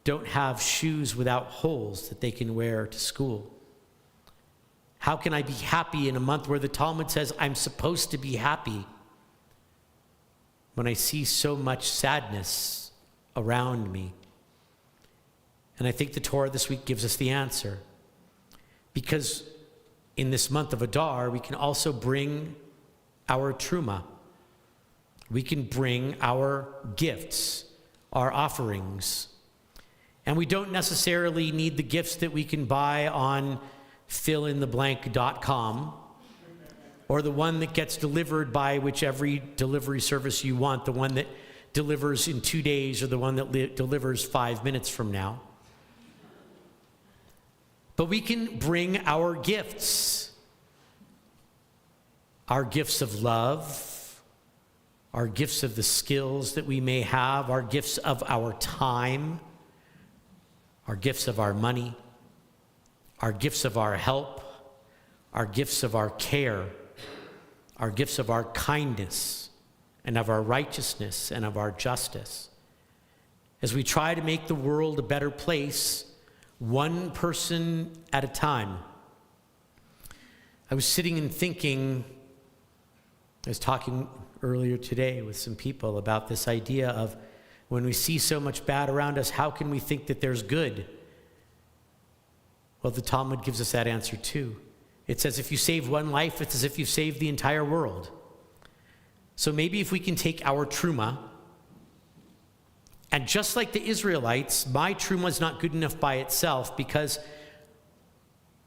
don't have shoes without holes that they can wear to school? How can I be happy in a month where the Talmud says I'm supposed to be happy, when I see so much sadness around me? And I think the Torah this week gives us the answer. Because in this month of Adar, we can also bring our truma. We can bring our gifts, our offerings. And we don't necessarily need the gifts that we can buy on fillintheblank.com, or the one that gets delivered by whichever delivery service you want, the one that delivers in 2 days or the one that delivers 5 minutes from now. But we can bring our gifts of love, our gifts of the skills that we may have, our gifts of our time, our gifts of our money, our gifts of our help, our gifts of our care, our gifts of our kindness, and of our righteousness, and of our justice. As we try to make the world a better place, one person at a time. I was sitting and thinking, I was talking earlier today with some people about this idea of when we see so much bad around us, how can we think that there's good? Well, the Talmud gives us that answer too. It says if you save one life, it's as if you've saved the entire world. So maybe if we can take our truma, and just like the Israelites, my truma is not good enough by itself, because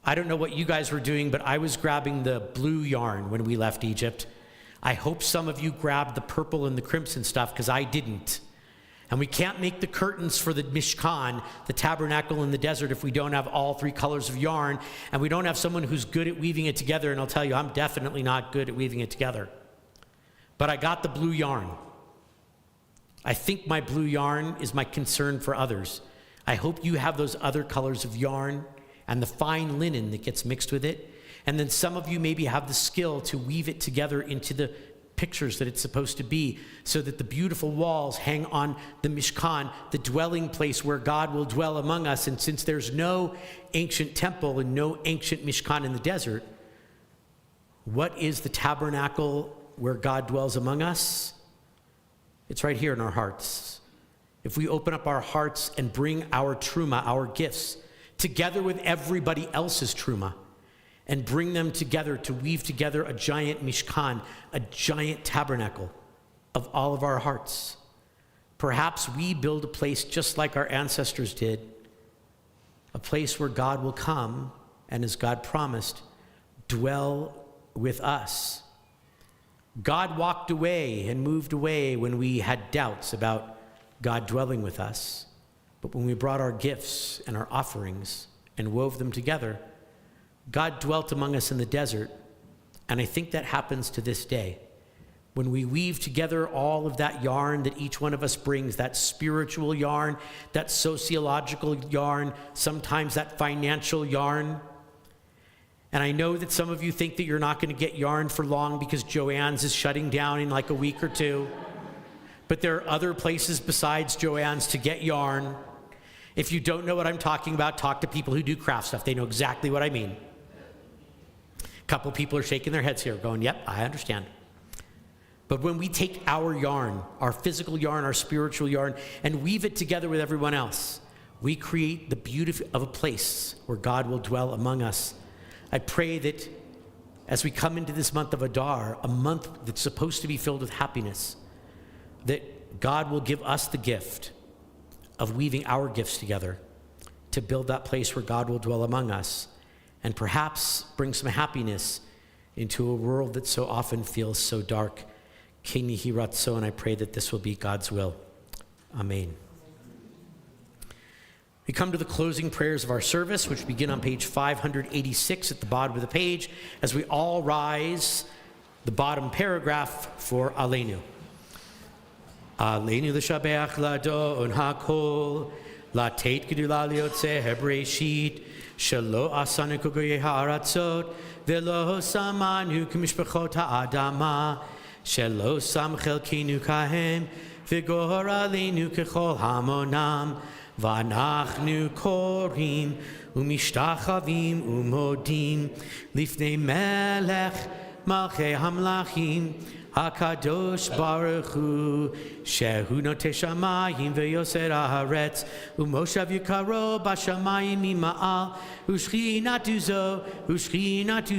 I don't know what you guys were doing, but I was grabbing the blue yarn when we left Egypt. I hope some of you grabbed the purple and the crimson stuff, because I didn't. And we can't make the curtains for the Mishkan, the tabernacle in the desert, if we don't have all three colors of yarn, and we don't have someone who's good at weaving it together. And I'll tell you, I'm definitely not good at weaving it together. But I got the blue yarn. I think my blue yarn is my concern for others. I hope you have those other colors of yarn and the fine linen that gets mixed with it. And then some of you maybe have the skill to weave it together into the pictures that it's supposed to be, so that the beautiful walls hang on the Mishkan, the dwelling place where God will dwell among us. And since there's no ancient temple and no ancient Mishkan in the desert, what is the tabernacle where God dwells among us? It's right here in our hearts. If we open up our hearts and bring our truma, our gifts, together with everybody else's truma, and bring them together to weave together a giant Mishkan, a giant tabernacle of all of our hearts. Perhaps we build a place just like our ancestors did, a place where God will come and, as God promised, dwell with us. God walked away and moved away when we had doubts about God dwelling with us. But when we brought our gifts and our offerings and wove them together, God dwelt among us in the desert, and I think that happens to this day. When we weave together all of that yarn that each one of us brings, that spiritual yarn, that sociological yarn, sometimes that financial yarn. And I know that some of you think that you're not going to get yarn for long because Joann's is shutting down in like a week or two. But there are other places besides Joann's to get yarn. If you don't know what I'm talking about, talk to people who do craft stuff. They know exactly what I mean. A couple people are shaking their heads here going, yep, I understand. But when we take our yarn, our physical yarn, our spiritual yarn, and weave it together with everyone else, we create the beauty of a place where God will dwell among us. I pray that as we come into this month of Adar, a month that's supposed to be filled with happiness, that God will give us the gift of weaving our gifts together to build that place where God will dwell among us, and perhaps bring some happiness into a world that so often feels so dark. King Yehi Ratzon, and I pray that this will be God's will. Amen. We come to the closing prayers of our service, which begin on page 586 at the bottom of the page, as we all rise, the bottom paragraph for Aleinu. Aleinu l'shabeach ladon hakol, latet gedula liotze hebreshit, shelo asanu kogoye haratzot, velo samanu k'mishpachot ha'adama, shelo sam chelkinu kahem, v'gor aleinu kechol hamonam, v'anachnu korim, umishtachavim umodim, lifnei melech malchei hamlachim, HaKadosh Baruch Hu, Shehu Notei Shamayim veYoser Haaretz, Umoshav Yikaro Bashamayim Mima'al, Ushchinatu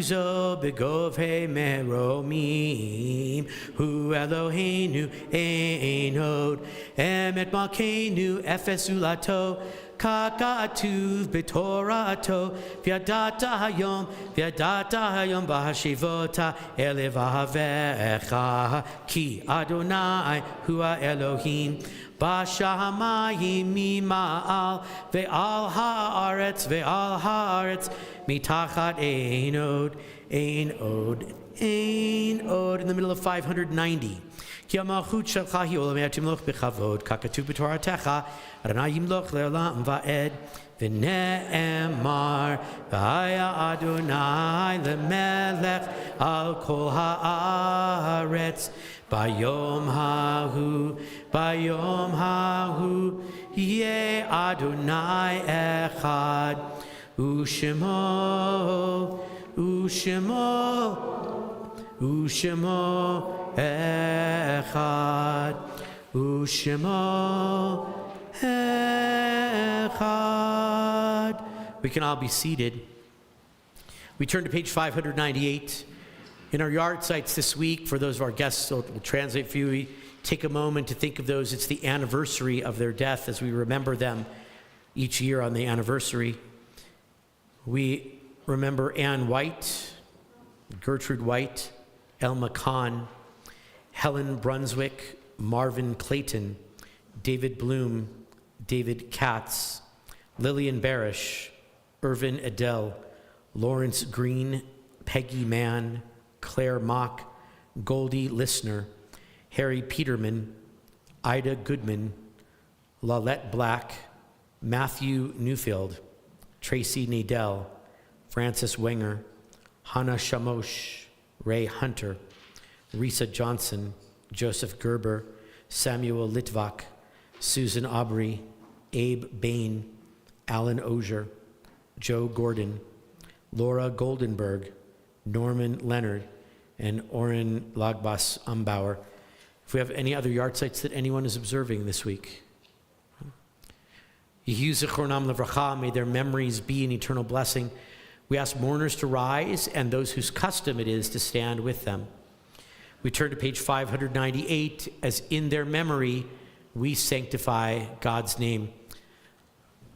zo Begovhei Meromim, Hu Eloheinu Ein Od, Emet Malkeinu Efes Ulato, Kakatuv betorato, V'yadata hayom b'hashivota elev ahavecha, Ki Adonai hu Elohim, B'shamayim mima'al, Ve'al haaretz, mitachat ein od, Ein Od in the middle of 590. Ki ha-malchut shelcha hi olamei timloch b'chavod, kakatu b'toratecha, Adonai yimloch le'olam va'ed, v'ne'emar, v'haya Adonai le'melech al kol ha'aretz, bayom hahu, yeh Adonai echad, u'shemo echad, u'shemo echad. We can all be seated. We turn to page 598. In our yard sites this week, for those of our guests, so we'll translate for you, we take a moment to think of those. It's the anniversary of their death as we remember them each year on the anniversary. We remember Ann White, Gertrude White, Elma Kahn, Helen Brunswick, Marvin Clayton, David Bloom, David Katz, Lillian Barish, Irvin Adele, Lawrence Green, Peggy Mann, Claire Mock, Goldie Listener, Harry Peterman, Ida Goodman, Lalette Black, Matthew Newfield, Tracy Nadell, Francis Wenger, Hannah Shamosh, Ray Hunter, Risa Johnson, Joseph Gerber, Samuel Litvak, Susan Aubry, Abe Bain, Alan Ozier, Joe Gordon, Laura Goldenberg, Norman Leonard, and Oren Lagbas Umbauer. If we have any other yard sites that anyone is observing this week. Yehu zichronam levracha, may their memories be an eternal blessing. We ask mourners to rise and those whose custom it is to stand with them. We turn to page 598 as in their memory we sanctify God's name.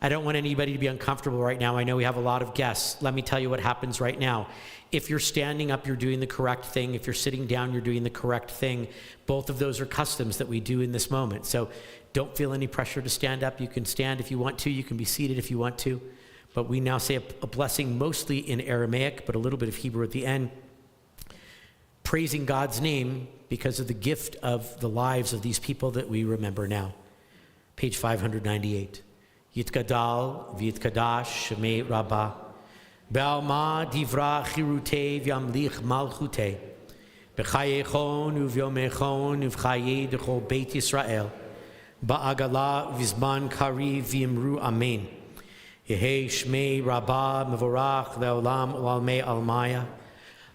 I don't want anybody to be uncomfortable right now. I know we have a lot of guests. Let me tell you what happens right now. If you're standing up, you're doing the correct thing. If you're sitting down, you're doing the correct thing. Both of those are customs that we do in this moment. So don't feel any pressure to stand up. You can stand if you want to. You can be seated if you want to. But we now say a blessing mostly in Aramaic, but a little bit of Hebrew at the end, praising God's name because of the gift of the lives of these people that we remember now. Page 598. Yitgadal v'yitkadash shemei rabbah, be'alma divra chirutei v'yamlich malchutei, b'chayechon u'v'yomechon u'v'chayei d'chol Beit Yisrael, ba'agala v'zman kari v'yimru amen. Yehei shmei rabbah mevorach le'olam u'almei almaya,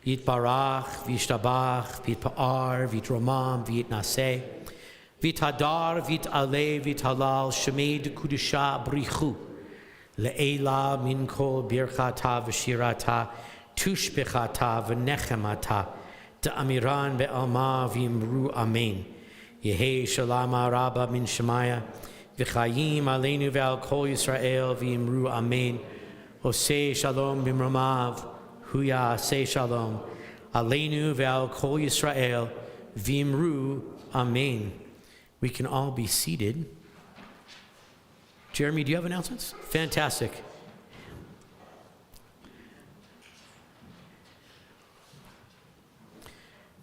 yitbarach v'yishtabach v'yitpa'ar v'yitromam v'yitnaseh, Vitadar, vitale, vitalal, shemed kudusha brichu, le'ela min kol birchata v'shirata, tushbechata v'nechemata, ta'amiran be'alma v'imru amen. Yehei shalama rabba min shemaya, v'chayim aleinu ve'al kol Yisrael v'imru amen. Osei shalom b'mromav, huya say shalom, aleinu ve'al kol Yisrael v'imru amen. We can all be seated. Jeremy, do you have announcements? Fantastic.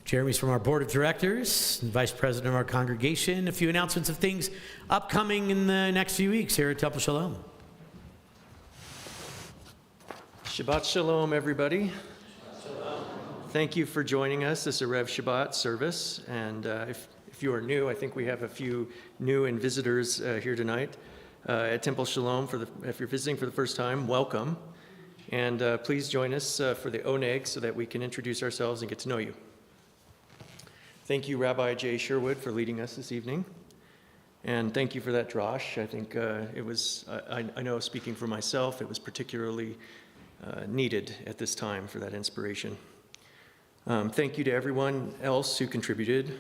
Jeremy's from our board of directors and vice president of our congregation. A few announcements of things upcoming in the next few weeks here at Temple Shalom. Shabbat Shalom, everybody. Thank you for joining us this Erev Shabbat service. And if you are new, I think we have a few new and visitors here tonight at Temple Shalom. If you're visiting for the first time, welcome. And please join us for the Oneg so that we can introduce ourselves and get to know you. Thank you, Rabbi Jay Sherwood, for leading us this evening. And thank you for that drosh. I think it was, I know speaking for myself, it was particularly needed at this time for that inspiration. Thank you to everyone else who contributed.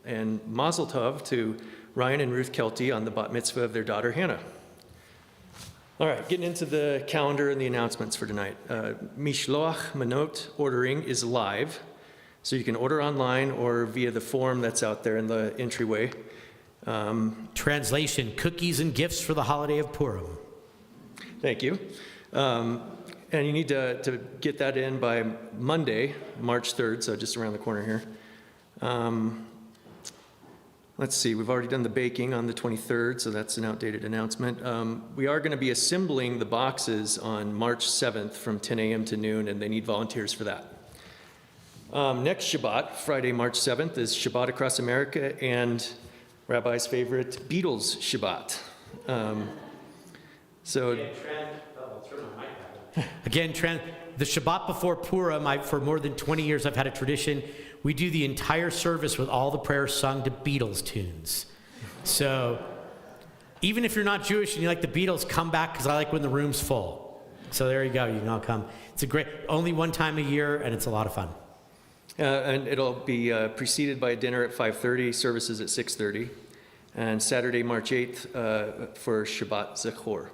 And Mazel Tov to Ryan and Ruth Kelty on the bat mitzvah of their daughter Hannah. All right, getting into the calendar and the announcements for tonight. Mishloach Manot ordering is live, so you can order online or via the form that's out there in the entryway. Translation, cookies and gifts for the holiday of Purim. Thank you. And you need to get that in by Monday, March 3rd, so just around the corner here. Let's see, we've already done the baking on the 23rd, so that's an outdated announcement. We are going to be assembling the boxes on March 7th from 10 a.m. to noon, and they need volunteers for that. Next Shabbat, Friday, March 7th, is Shabbat across America and Rabbi's favorite, Beatles Shabbat. Again, the Shabbat before Purim, for more than 20 years, I've had a tradition. We do the entire service with all the prayers sung to Beatles tunes. So even if you're not Jewish and you like the Beatles, come back, because I like when the room's full. So there you go. You can all come. It's a great, only one time a year, and it's a lot of fun. And it'll be preceded by a dinner at 5:30, services at 6:30, and Saturday, March 8th, for Shabbat Zechor.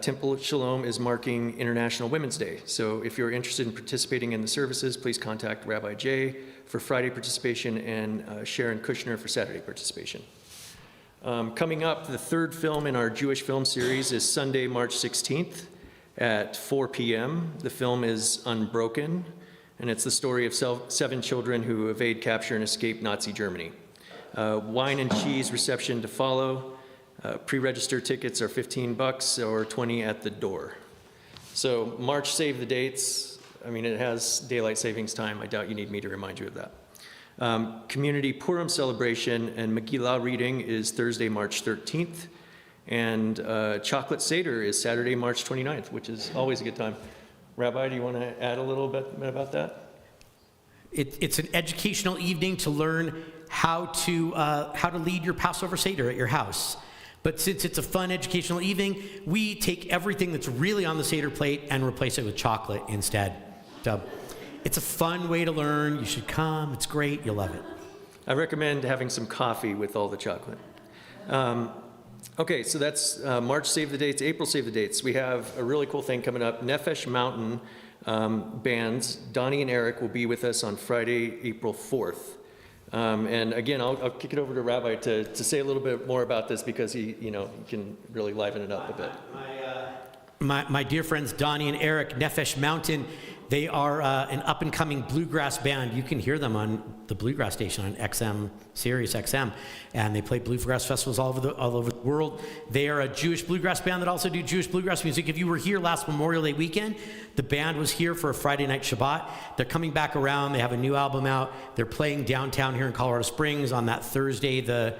Temple Shalom is marking International Women's Day, so if you're interested in participating in the services, please contact Rabbi Jay for Friday participation and Sharon Kushner for Saturday participation. Coming up, the third film in our Jewish film series is Sunday, March 16th at 4 p.m. The film is Unbroken, and it's the story of 7 children who evade capture and escape Nazi Germany. Wine and cheese reception to follow. Pre-register tickets are $15 or $20 at the door. So March, save the dates. I mean, it has daylight savings time. I doubt you need me to remind you of that. Community Purim celebration and Megillah reading is Thursday, March 13th. And Chocolate Seder is Saturday, March 29th, which is always a good time. Rabbi, do you want to add a little bit about that? It's an educational evening to learn how to lead your Passover Seder at your house. But since it's a fun educational evening, we take everything that's really on the Seder plate and replace it with chocolate instead. So it's a fun way to learn. You should come. It's great. You'll love it. I recommend having some coffee with all the chocolate. Okay, so that's March Save the Dates, April Save the Dates. We have a really cool thing coming up. Nefesh Mountain bands, Donnie and Eric, will be with us on Friday, April 4th. And again, I'll kick it over to Rabbi to say a little bit more about this, because he can really liven it up a bit. My dear friends Donnie and Eric, Nefesh Mountain, they are an up-and-coming bluegrass band. You can hear them on the bluegrass station on XM, Sirius XM, and they play bluegrass festivals all over the world. They are a Jewish bluegrass band that also do Jewish bluegrass music. If you were here last Memorial Day weekend, the band was here for a Friday night Shabbat. They're coming back around. They have a new album out. They're playing downtown here in Colorado Springs on that Thursday, the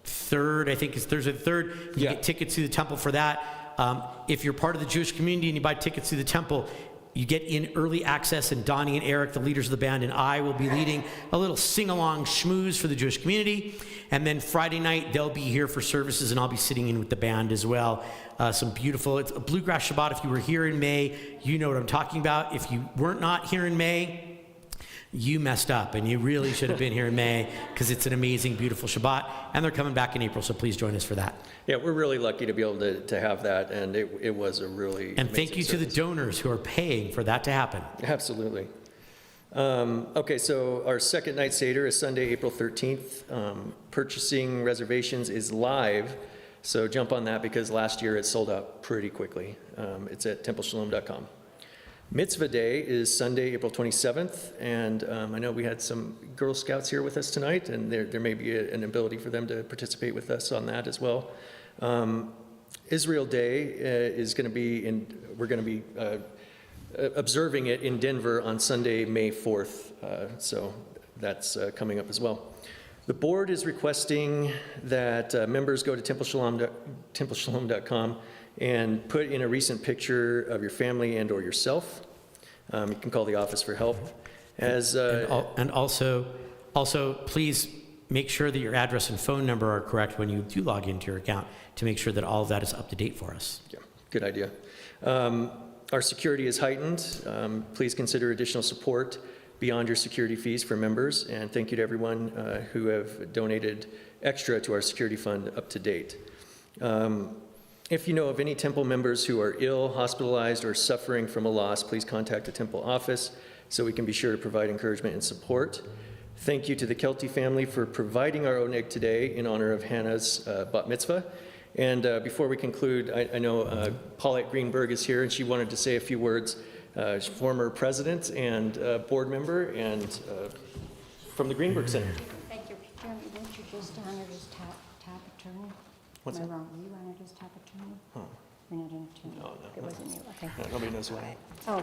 3rd. I think it's Thursday the 3rd. You get tickets to the temple for that. If you're part of the Jewish community and you buy tickets to the temple, you get in early access, and Donnie and Eric, the leaders of the band, and I will be leading a little sing-along schmooze for the Jewish community. And then Friday night, they'll be here for services, and I'll be sitting in with the band as well. It's a bluegrass Shabbat. If you were here in May, you know what I'm talking about. If you weren't not here in May, you messed up, and you really should have been here in May, because it's an amazing, beautiful Shabbat, and they're coming back in April, so please join us for that. Yeah, we're really lucky to be able to have that, and it was a really And thank you to the donors who are paying for that to happen. Absolutely. Okay, so our second night Seder is Sunday, April 13th. Purchasing reservations is live, so jump on that, because last year it sold out pretty quickly. It's at templeshalom.com. Mitzvah Day is Sunday, April 27th, and I know we had some Girl Scouts here with us tonight, and there may be an ability for them to participate with us on that as well. Israel Day is going to be we're going to be observing it in Denver on Sunday, May 4th, so that's coming up as well. The board is requesting that members go to templeshalom.com and put in a recent picture of your family and or yourself. You can call the office for help. And also, please make sure that your address and phone number are correct when you do log into your account, to make sure that all of that is up to date for us. Yeah, good idea. Our security is heightened. Please consider additional support beyond your security fees for members, and thank you to everyone who have donated extra to our security fund up to date. If you know of any temple members who are ill, hospitalized, or suffering from a loss, please contact the temple office so we can be sure to provide encouragement and support. Thank you to the Kelty family for providing our oneg today in honor of Hannah's bat mitzvah. And before we conclude, I know Paulette Greenberg is here, and she wanted to say a few words. She's former president and board member, and from the Greenberg Center. Thank you. Jeremy, weren't you just honored as top attorney? What's Am I that? wrong? Were you honored as top attorney? Huh. You're not an attorney? No, It wasn't you, okay. No, nobody knows why. Oh,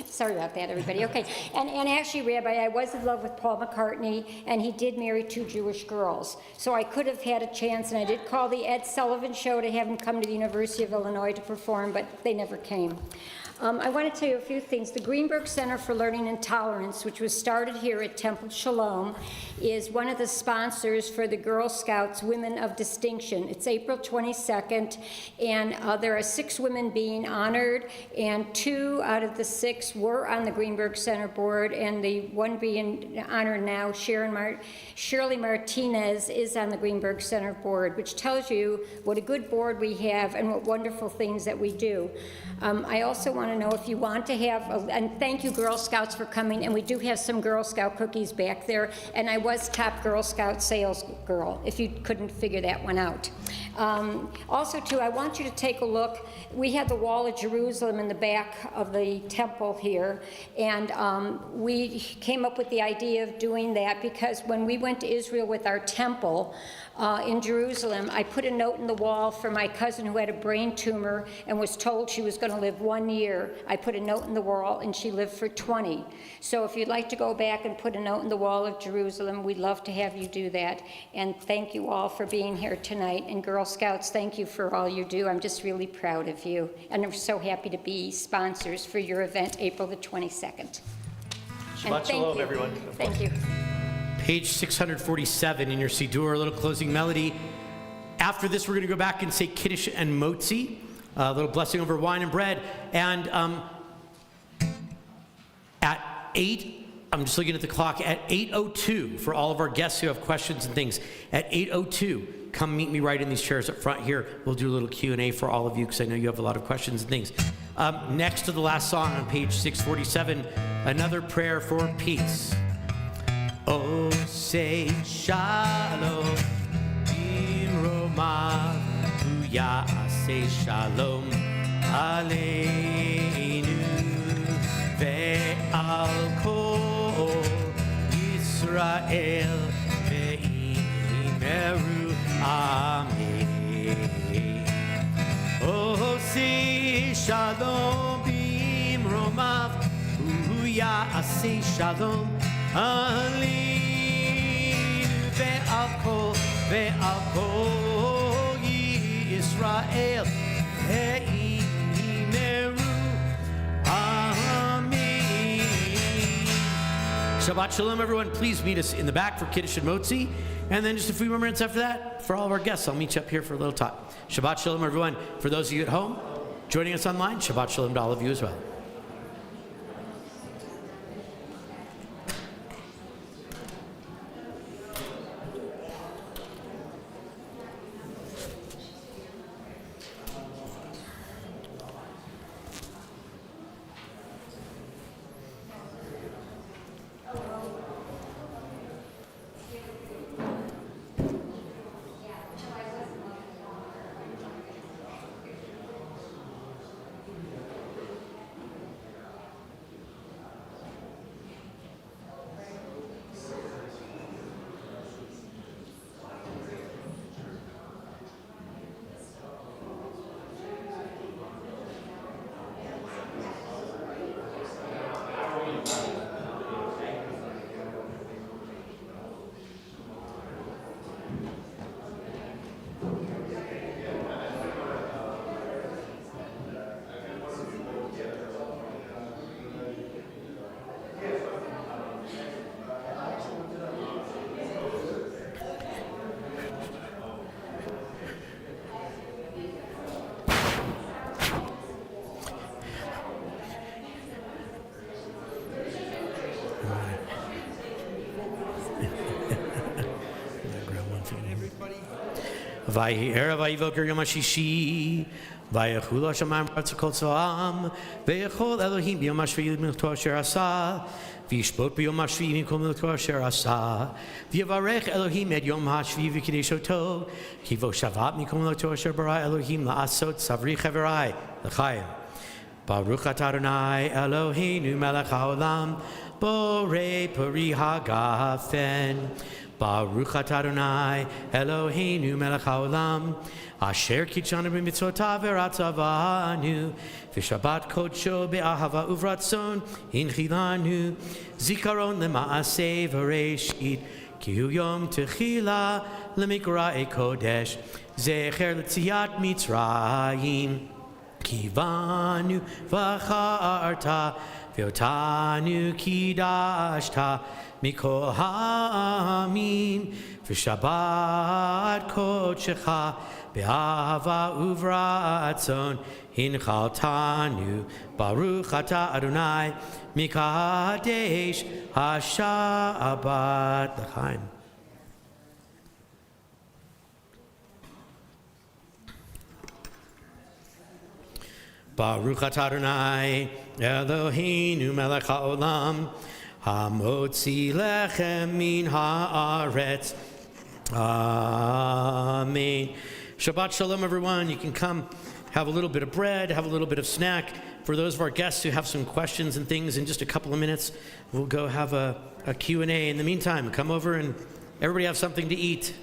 sorry about that, everybody. Okay, and actually, Rabbi, I was in love with Paul McCartney, and he did marry 2 Jewish girls. So I could have had a chance, and I did call the Ed Sullivan Show to have him come to the University of Illinois to perform, but they never came. I want to tell you a few things. The Greenberg Center for Learning and Tolerance, which was started here at Temple Shalom, is one of the sponsors for the Girl Scouts Women of Distinction. It's April 22nd, and there are 6 women being honored, and 2 out of the 6 were on the Greenberg Center board, and the one being honored now, Shirley Martinez, is on the Greenberg Center board, which tells you what a good board we have and what wonderful things that we do. I also want to know if you want to have, and thank you Girl Scouts for coming, and we do have some Girl Scout cookies back there, and I was top Girl Scout sales girl, if you couldn't figure that one out. Also too, I want you to take a look. We had the Wall of Jerusalem in the back of the temple here, and we came up with the idea of doing that because when we went to Israel with our temple in Jerusalem, I put a note in the wall for my cousin who had a brain tumor and was told she was going to live 1 year. I put a note in the wall and she lived for 20. So if you'd like to go back and put a note in the wall of Jerusalem, we'd love to have you do that. And thank you all for being here tonight. And Girl Scouts, thank you for all you do. I'm just really proud of you. And I'm so happy to be sponsors for your event, April the 22nd. Shabbat Shalom, everyone. Thank you. Page 647 in your Siddur, a little closing melody. After this, we're going to go back and say Kiddush and Motzi, a little blessing over wine and bread. And at 8, I'm just looking at the clock, at 8:02, for all of our guests who have questions and things, at 8:02, come meet me right in these chairs up front here. We'll do a little Q&A for all of you because I know you have a lot of questions and things. Next to the last song on page 647, another prayer for peace. Oh, say shalom, bimromav, say shalom, aleinu, ve'al kol Yisrael, ve'imeru, amen. Oh, say shalom, bimromav, say shalom, aleinu, ve'al kol Yisrael, ve'imeru, amen. Shabbat Shalom, everyone. Please meet us in the back for Kiddush and Motzi. And then just a few more minutes after that, for all of our guests, I'll meet you up here for a little talk. Shabbat Shalom, everyone. For those of you at home joining us online, Shabbat Shalom to all of you as well. Vayhi Erev vayhi Boker Yom HaShishi. Vayechul HaShamayim B'aretz Kol Tza'am. Vayechol Elohim B'yom HaShvi'i Milto Asher Asa. V'yishbot B'yom HaShvi'i Mikol Milto Asher Asa. V'yavarech Elohim Et Yom HaShvi'i V'kideshoto. Kivo Shavat Mikol Milto Asher Bara Elohim La'asot Savri Chaverai. L'chaim. Baruch atah Adonai Eloheinu melech haolam borei peri hagafen. Baruch atah Adonai Eloheinu melech haolam asher kitshanu b'mitzvotav v'ratzavanu v'shabbat kodsho be'ahava uvratzon hinchilanu zikaron lema'aseh v'reishit ki hu yom techila lemikra'e kodesh zecher l'tziyat Mitzrayim. Kivanu v'charta v'otanu kidashta mikol ha'amin v'shabbat kodshecha be'ahava uvratzon hinchaltanu baruch atah Adonai mikadesh hashabbat l'chaim. Baruch atah Adonai Eloheinu melech haolam hamotzi lechem min haaretz. Amen. Shabbat shalom, everyone. You can come have a little bit of bread, have a little bit of snack. For those of our guests who have some questions and things, in just a couple of minutes, we'll go have a Q&A. In the meantime, come over and everybody have something to eat.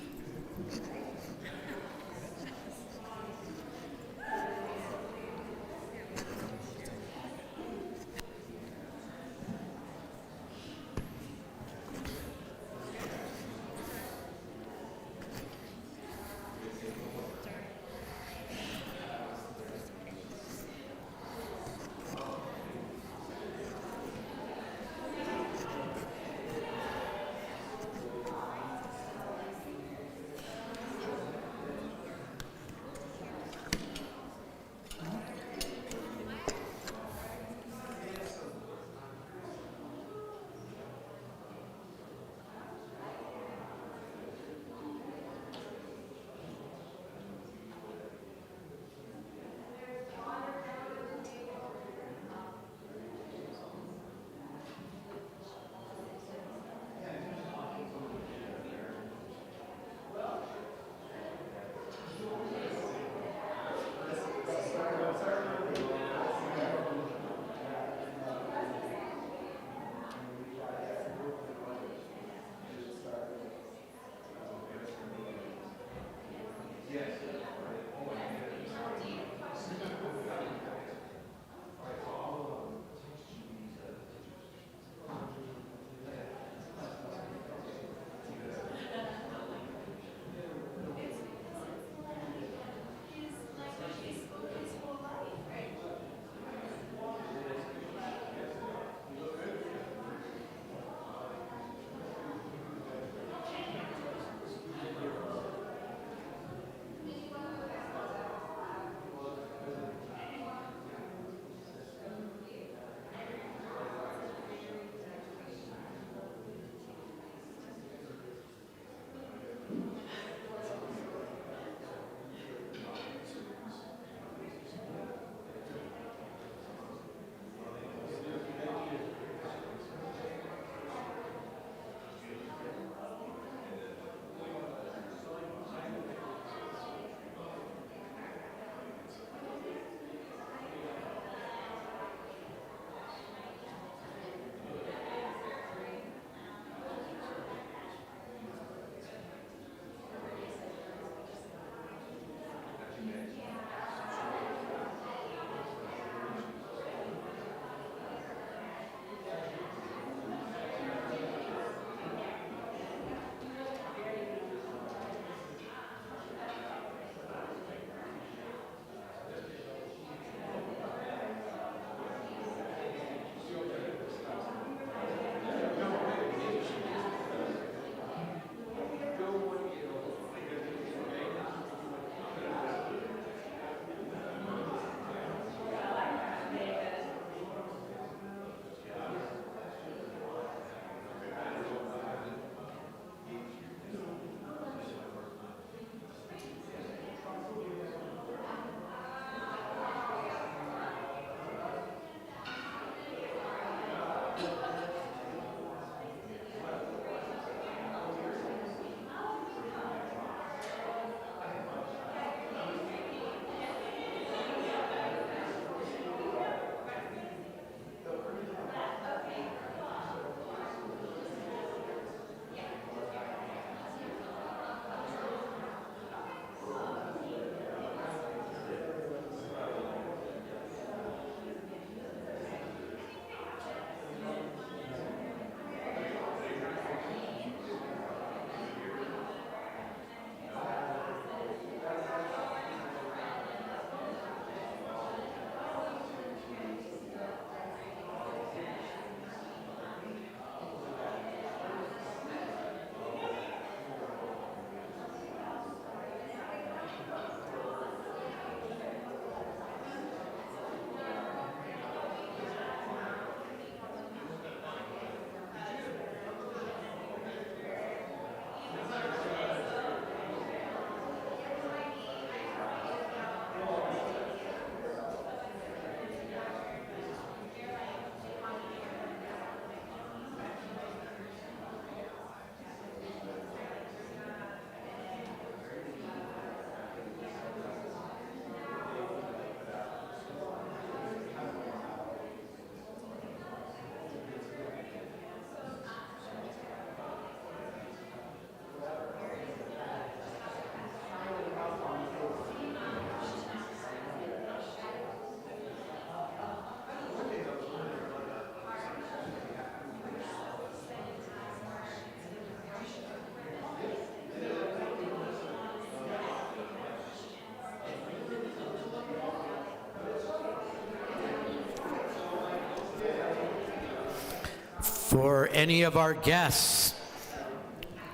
For any of our guests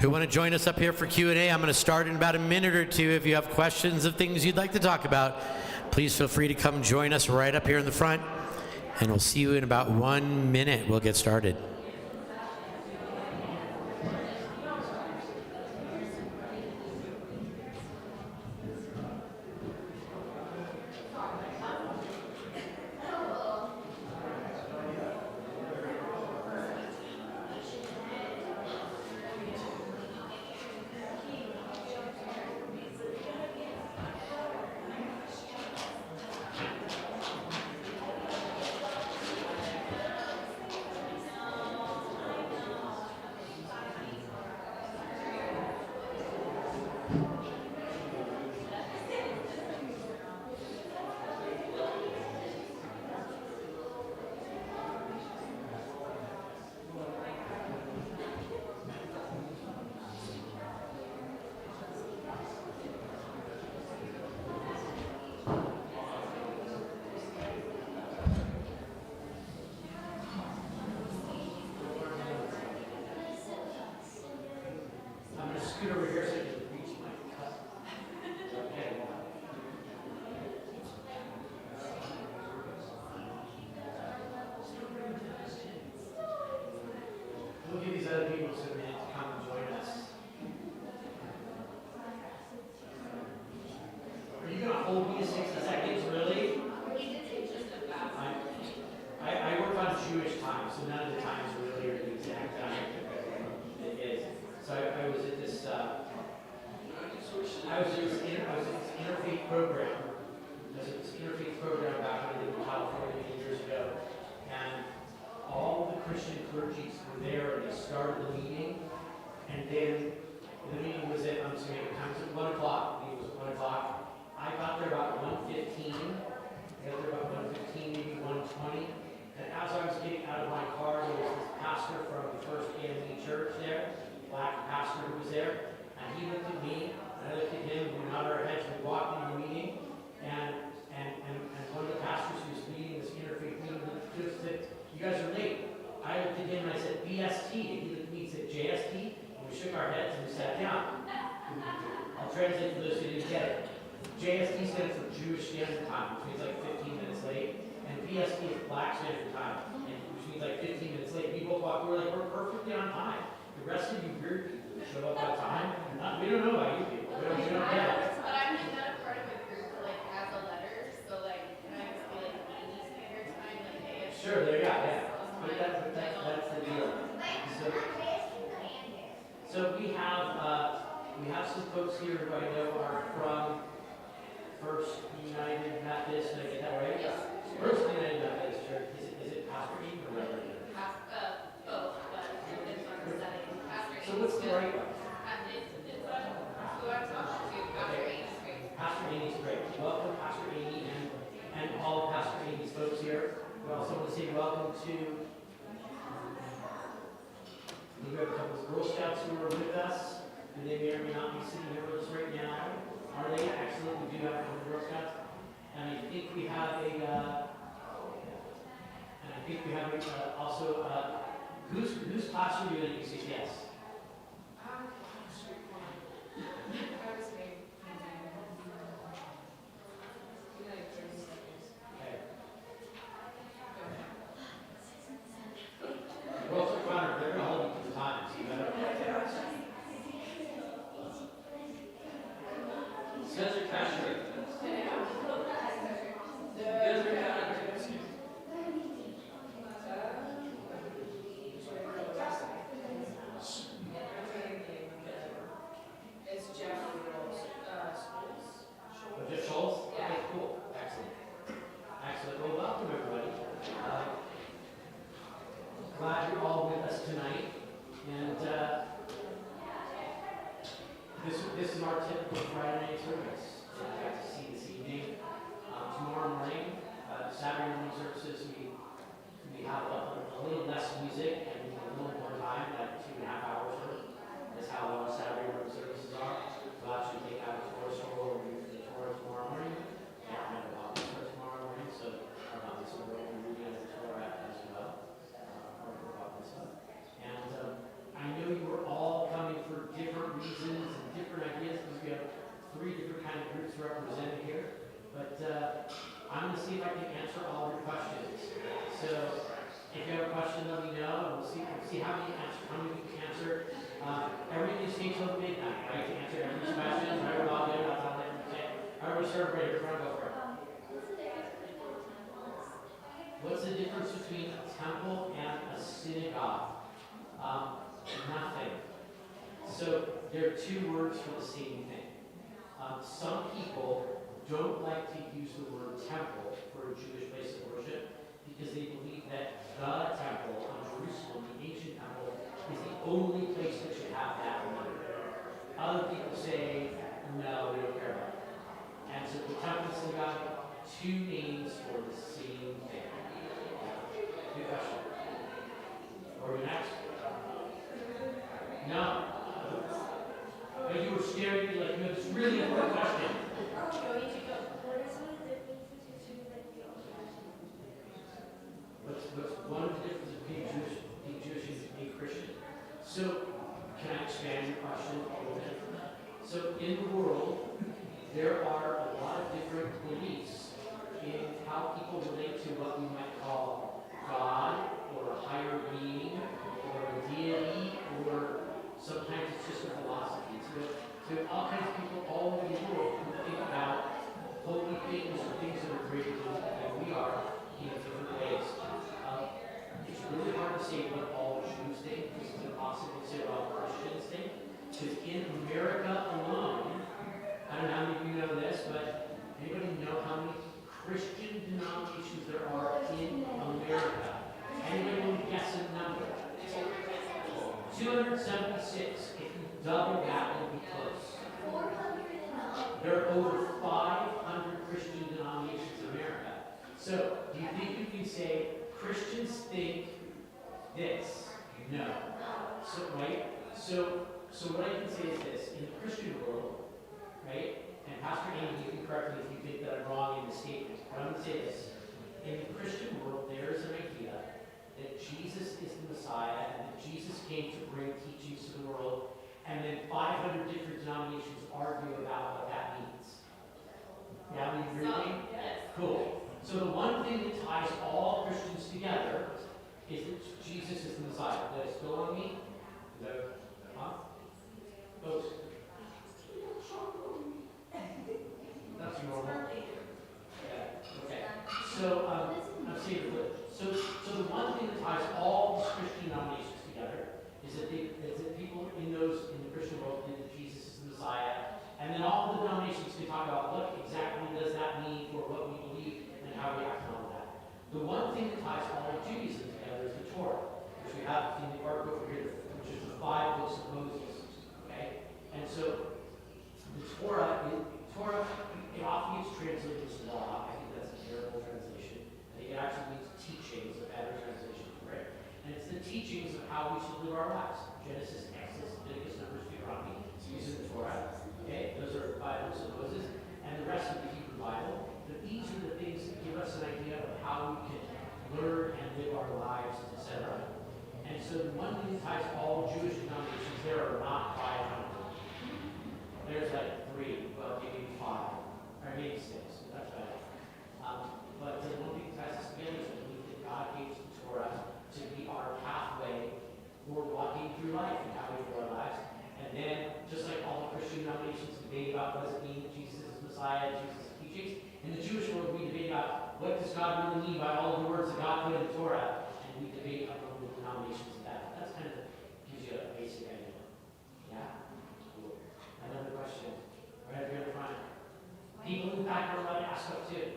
who want to join us up here for Q&A, I'm going to start in about a minute or two. If you have questions of things you'd like to talk about, please feel free to come join us right up here in the front. And we'll see you in about 1 minute. We'll get started. Scoot over here so you can reach my cup. Okay. We'll give these other people some minutes to come and join us. Are you going to hold me to 60 seconds, really? I work on Jewish time, so none of the times really are the exact time. It is. So I was at this, I was at this interfaith program. I was at this interfaith program back when I lived in California many years ago. And all the Christian clergies were there and they started the meeting. And then the meeting was at, I'm just going to make it time, it was at 1 o'clock. The meeting was at 1 o'clock. I got there about 1:15. I got there about 1:15, maybe 1:20. And as I was getting out of my car, there was this pastor from the First AME Church there, black pastor who was there, and he looked at me, and I looked at him, we nodded our heads, we walked into the meeting, and one of the pastors who was leading this interfaith meeting just said, "You guys are late." I looked at him and I said, "BST," and he looked at me and said, "JST," and we shook our heads and we sat down. I'll translate for those who didn't get it. JST stands for Jewish Standard Time, which means like 15 minutes late. And PST is Black Standard Time, which means like 15 minutes late. We both walked, we were like, we're perfectly on time. The rest of you weird people who show up on time, we don't know about you people. We don't get it. But I'm like not a part of a group that like has a letter, so like can I just be like Amy Standard Time, like AST? Sure, there you go, yeah. But that's the deal. So we have some folks here who I know are from First United Methodist. Did I get that right? Yes. First United Methodist Church. Is it Pastor Eve or Reverend? Both, but it depends on the setting. So what's the right one? It's who I'm talking to. Pastor Amy's great. Pastor Amy's great. Welcome, Pastor Amy, and all of Pastor Amy's folks here. We also want to say welcome to. We have a couple of Girl Scouts who are with us, and they may or may not be sitting here with us right now. Are they? Excellent. We do have a couple of Girl Scouts, and I think we have also whose class are you in at UCCS? Well, so Connor, they're going to hold you to the time, so you better. Spencer Casher. Jeff Schultz? Okay, cool. Excellent. Excellent. Well, welcome, everybody. Glad you're all with us tonight. And this is our typical Friday night service that we got to see this evening. Tomorrow morning, Saturday morning services, we have a little less music and a little more time, like 2.5 hours worth. That's how long Saturday morning services are. We'll actually take out a tour stroll and the tour tomorrow morning. Yeah, I'm going to walk the tour tomorrow morning, so this will be reading the tour as well. see how many people answer. Everybody just takes till midnight, right? To answer every question. Right, we're all good. That's all I can say. All right, we start right here. Go for it. What's the difference between a temple and a synagogue? Nothing. So there are two words for the same thing. Some people don't like to use the word temple for a Jewish place of worship because they believe that the temple in Jerusalem, the ancient temple, is the only place that should have that name. Other people say, no, we don't care about it. And so the temple and synagogue, two names for the same thing. Good question. Are we next? No. But you were staring at me like you had this really important question. What's one of the differences between being Jewish and being Christian? So, can I expand your question a little bit? So, in the world, there are a lot of different beliefs in how people relate to what we might call God, or a higher being, or a deity, or sometimes it's just a philosophy. So all kinds of people all over the world who think about holy things or things that are greater than we are in different ways. It's really hard to say what all Jews think. It's impossible to say what all Christians think. Because in America alone, I don't know how many of you know this, but anybody know how many Christian denominations there are in America? Anybody want to guess a number? 276. If you double that, it'll be close. 400. There are over 500 Christian denominations in America. So, do you think you can say Christians think this? No. So, right? So what I can say is this: in the Christian world, right? And Pastor Amy, you can correct me if you think that I'm wrong in the statement. But I'm going to say this: in the Christian world, there is an idea that Jesus is the Messiah, and that Jesus came to bring teachings to the world, and then 500 different denominations argue about what that means. Yeah, we agree? Yes. Cool. So the one thing that ties all Christians together is that Jesus is the Messiah. Did I spill on me? Huh? Folks? That's normal. Yeah. Okay. So I'm saying that. So the one thing that ties all these Christian denominations together is that people in the Christian world believe that Jesus is the Messiah, and then all the denominations can talk about what exactly does that mean for what we believe and how we act on that. The one thing that ties all of Judaism together is the Torah, which we have in the ark over here, which is the 5 books of Moses. Okay, and so the Torah, it often gets translated as law. I think that's a terrible translation. I think it actually means teachings, a better translation for it. And it's the teachings of how we should live our lives. Genesis, Exodus, Leviticus, Numbers, Deuteronomy. It's using the Torah. Okay, those are 5 books of Moses, and the rest of the Hebrew Bible. But these are the things that give us an idea of how we can learn and live our lives, etc. And so the one thing that ties all Jewish denominations, there are not 500. There's like 3, well, maybe 5, or maybe 6. That's better. But the one thing that ties us together is the belief that God gave the Torah to be our pathway for walking through life and how we live our lives. And then, just like all the Christian denominations debate about what does it mean that Jesus is Messiah, Jesus' teachings, in the Jewish world we debate about what does God really mean by all of the words that God put in the Torah, and we debate among the denominations of that. That's kind of gives you a basic idea. Yeah? Cool. Another question. Right up here in the front. People in the back are allowed to ask up too.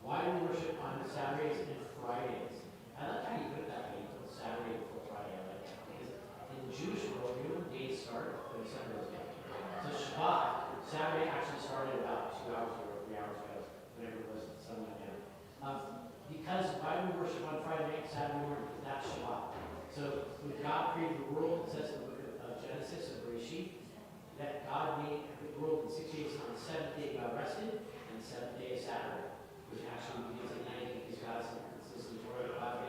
Why do we worship on Saturdays and Fridays? I like how you put that way, Saturday before Friday. I like that. Because in the Jewish world, you know when days start? When Sundays go. So Shabbat, Saturday actually started about 2 hours ago, 3 hours ago, whenever it was, the sun went down. Because why do we worship on Friday night, Saturday morning? Because that's Shabbat. So when God created the world, it says in the book of Genesis, of Bereshit, that God made the world in 6 days, and on the 7th day God rested, and the 7th day is Saturday, which actually begins at night because God's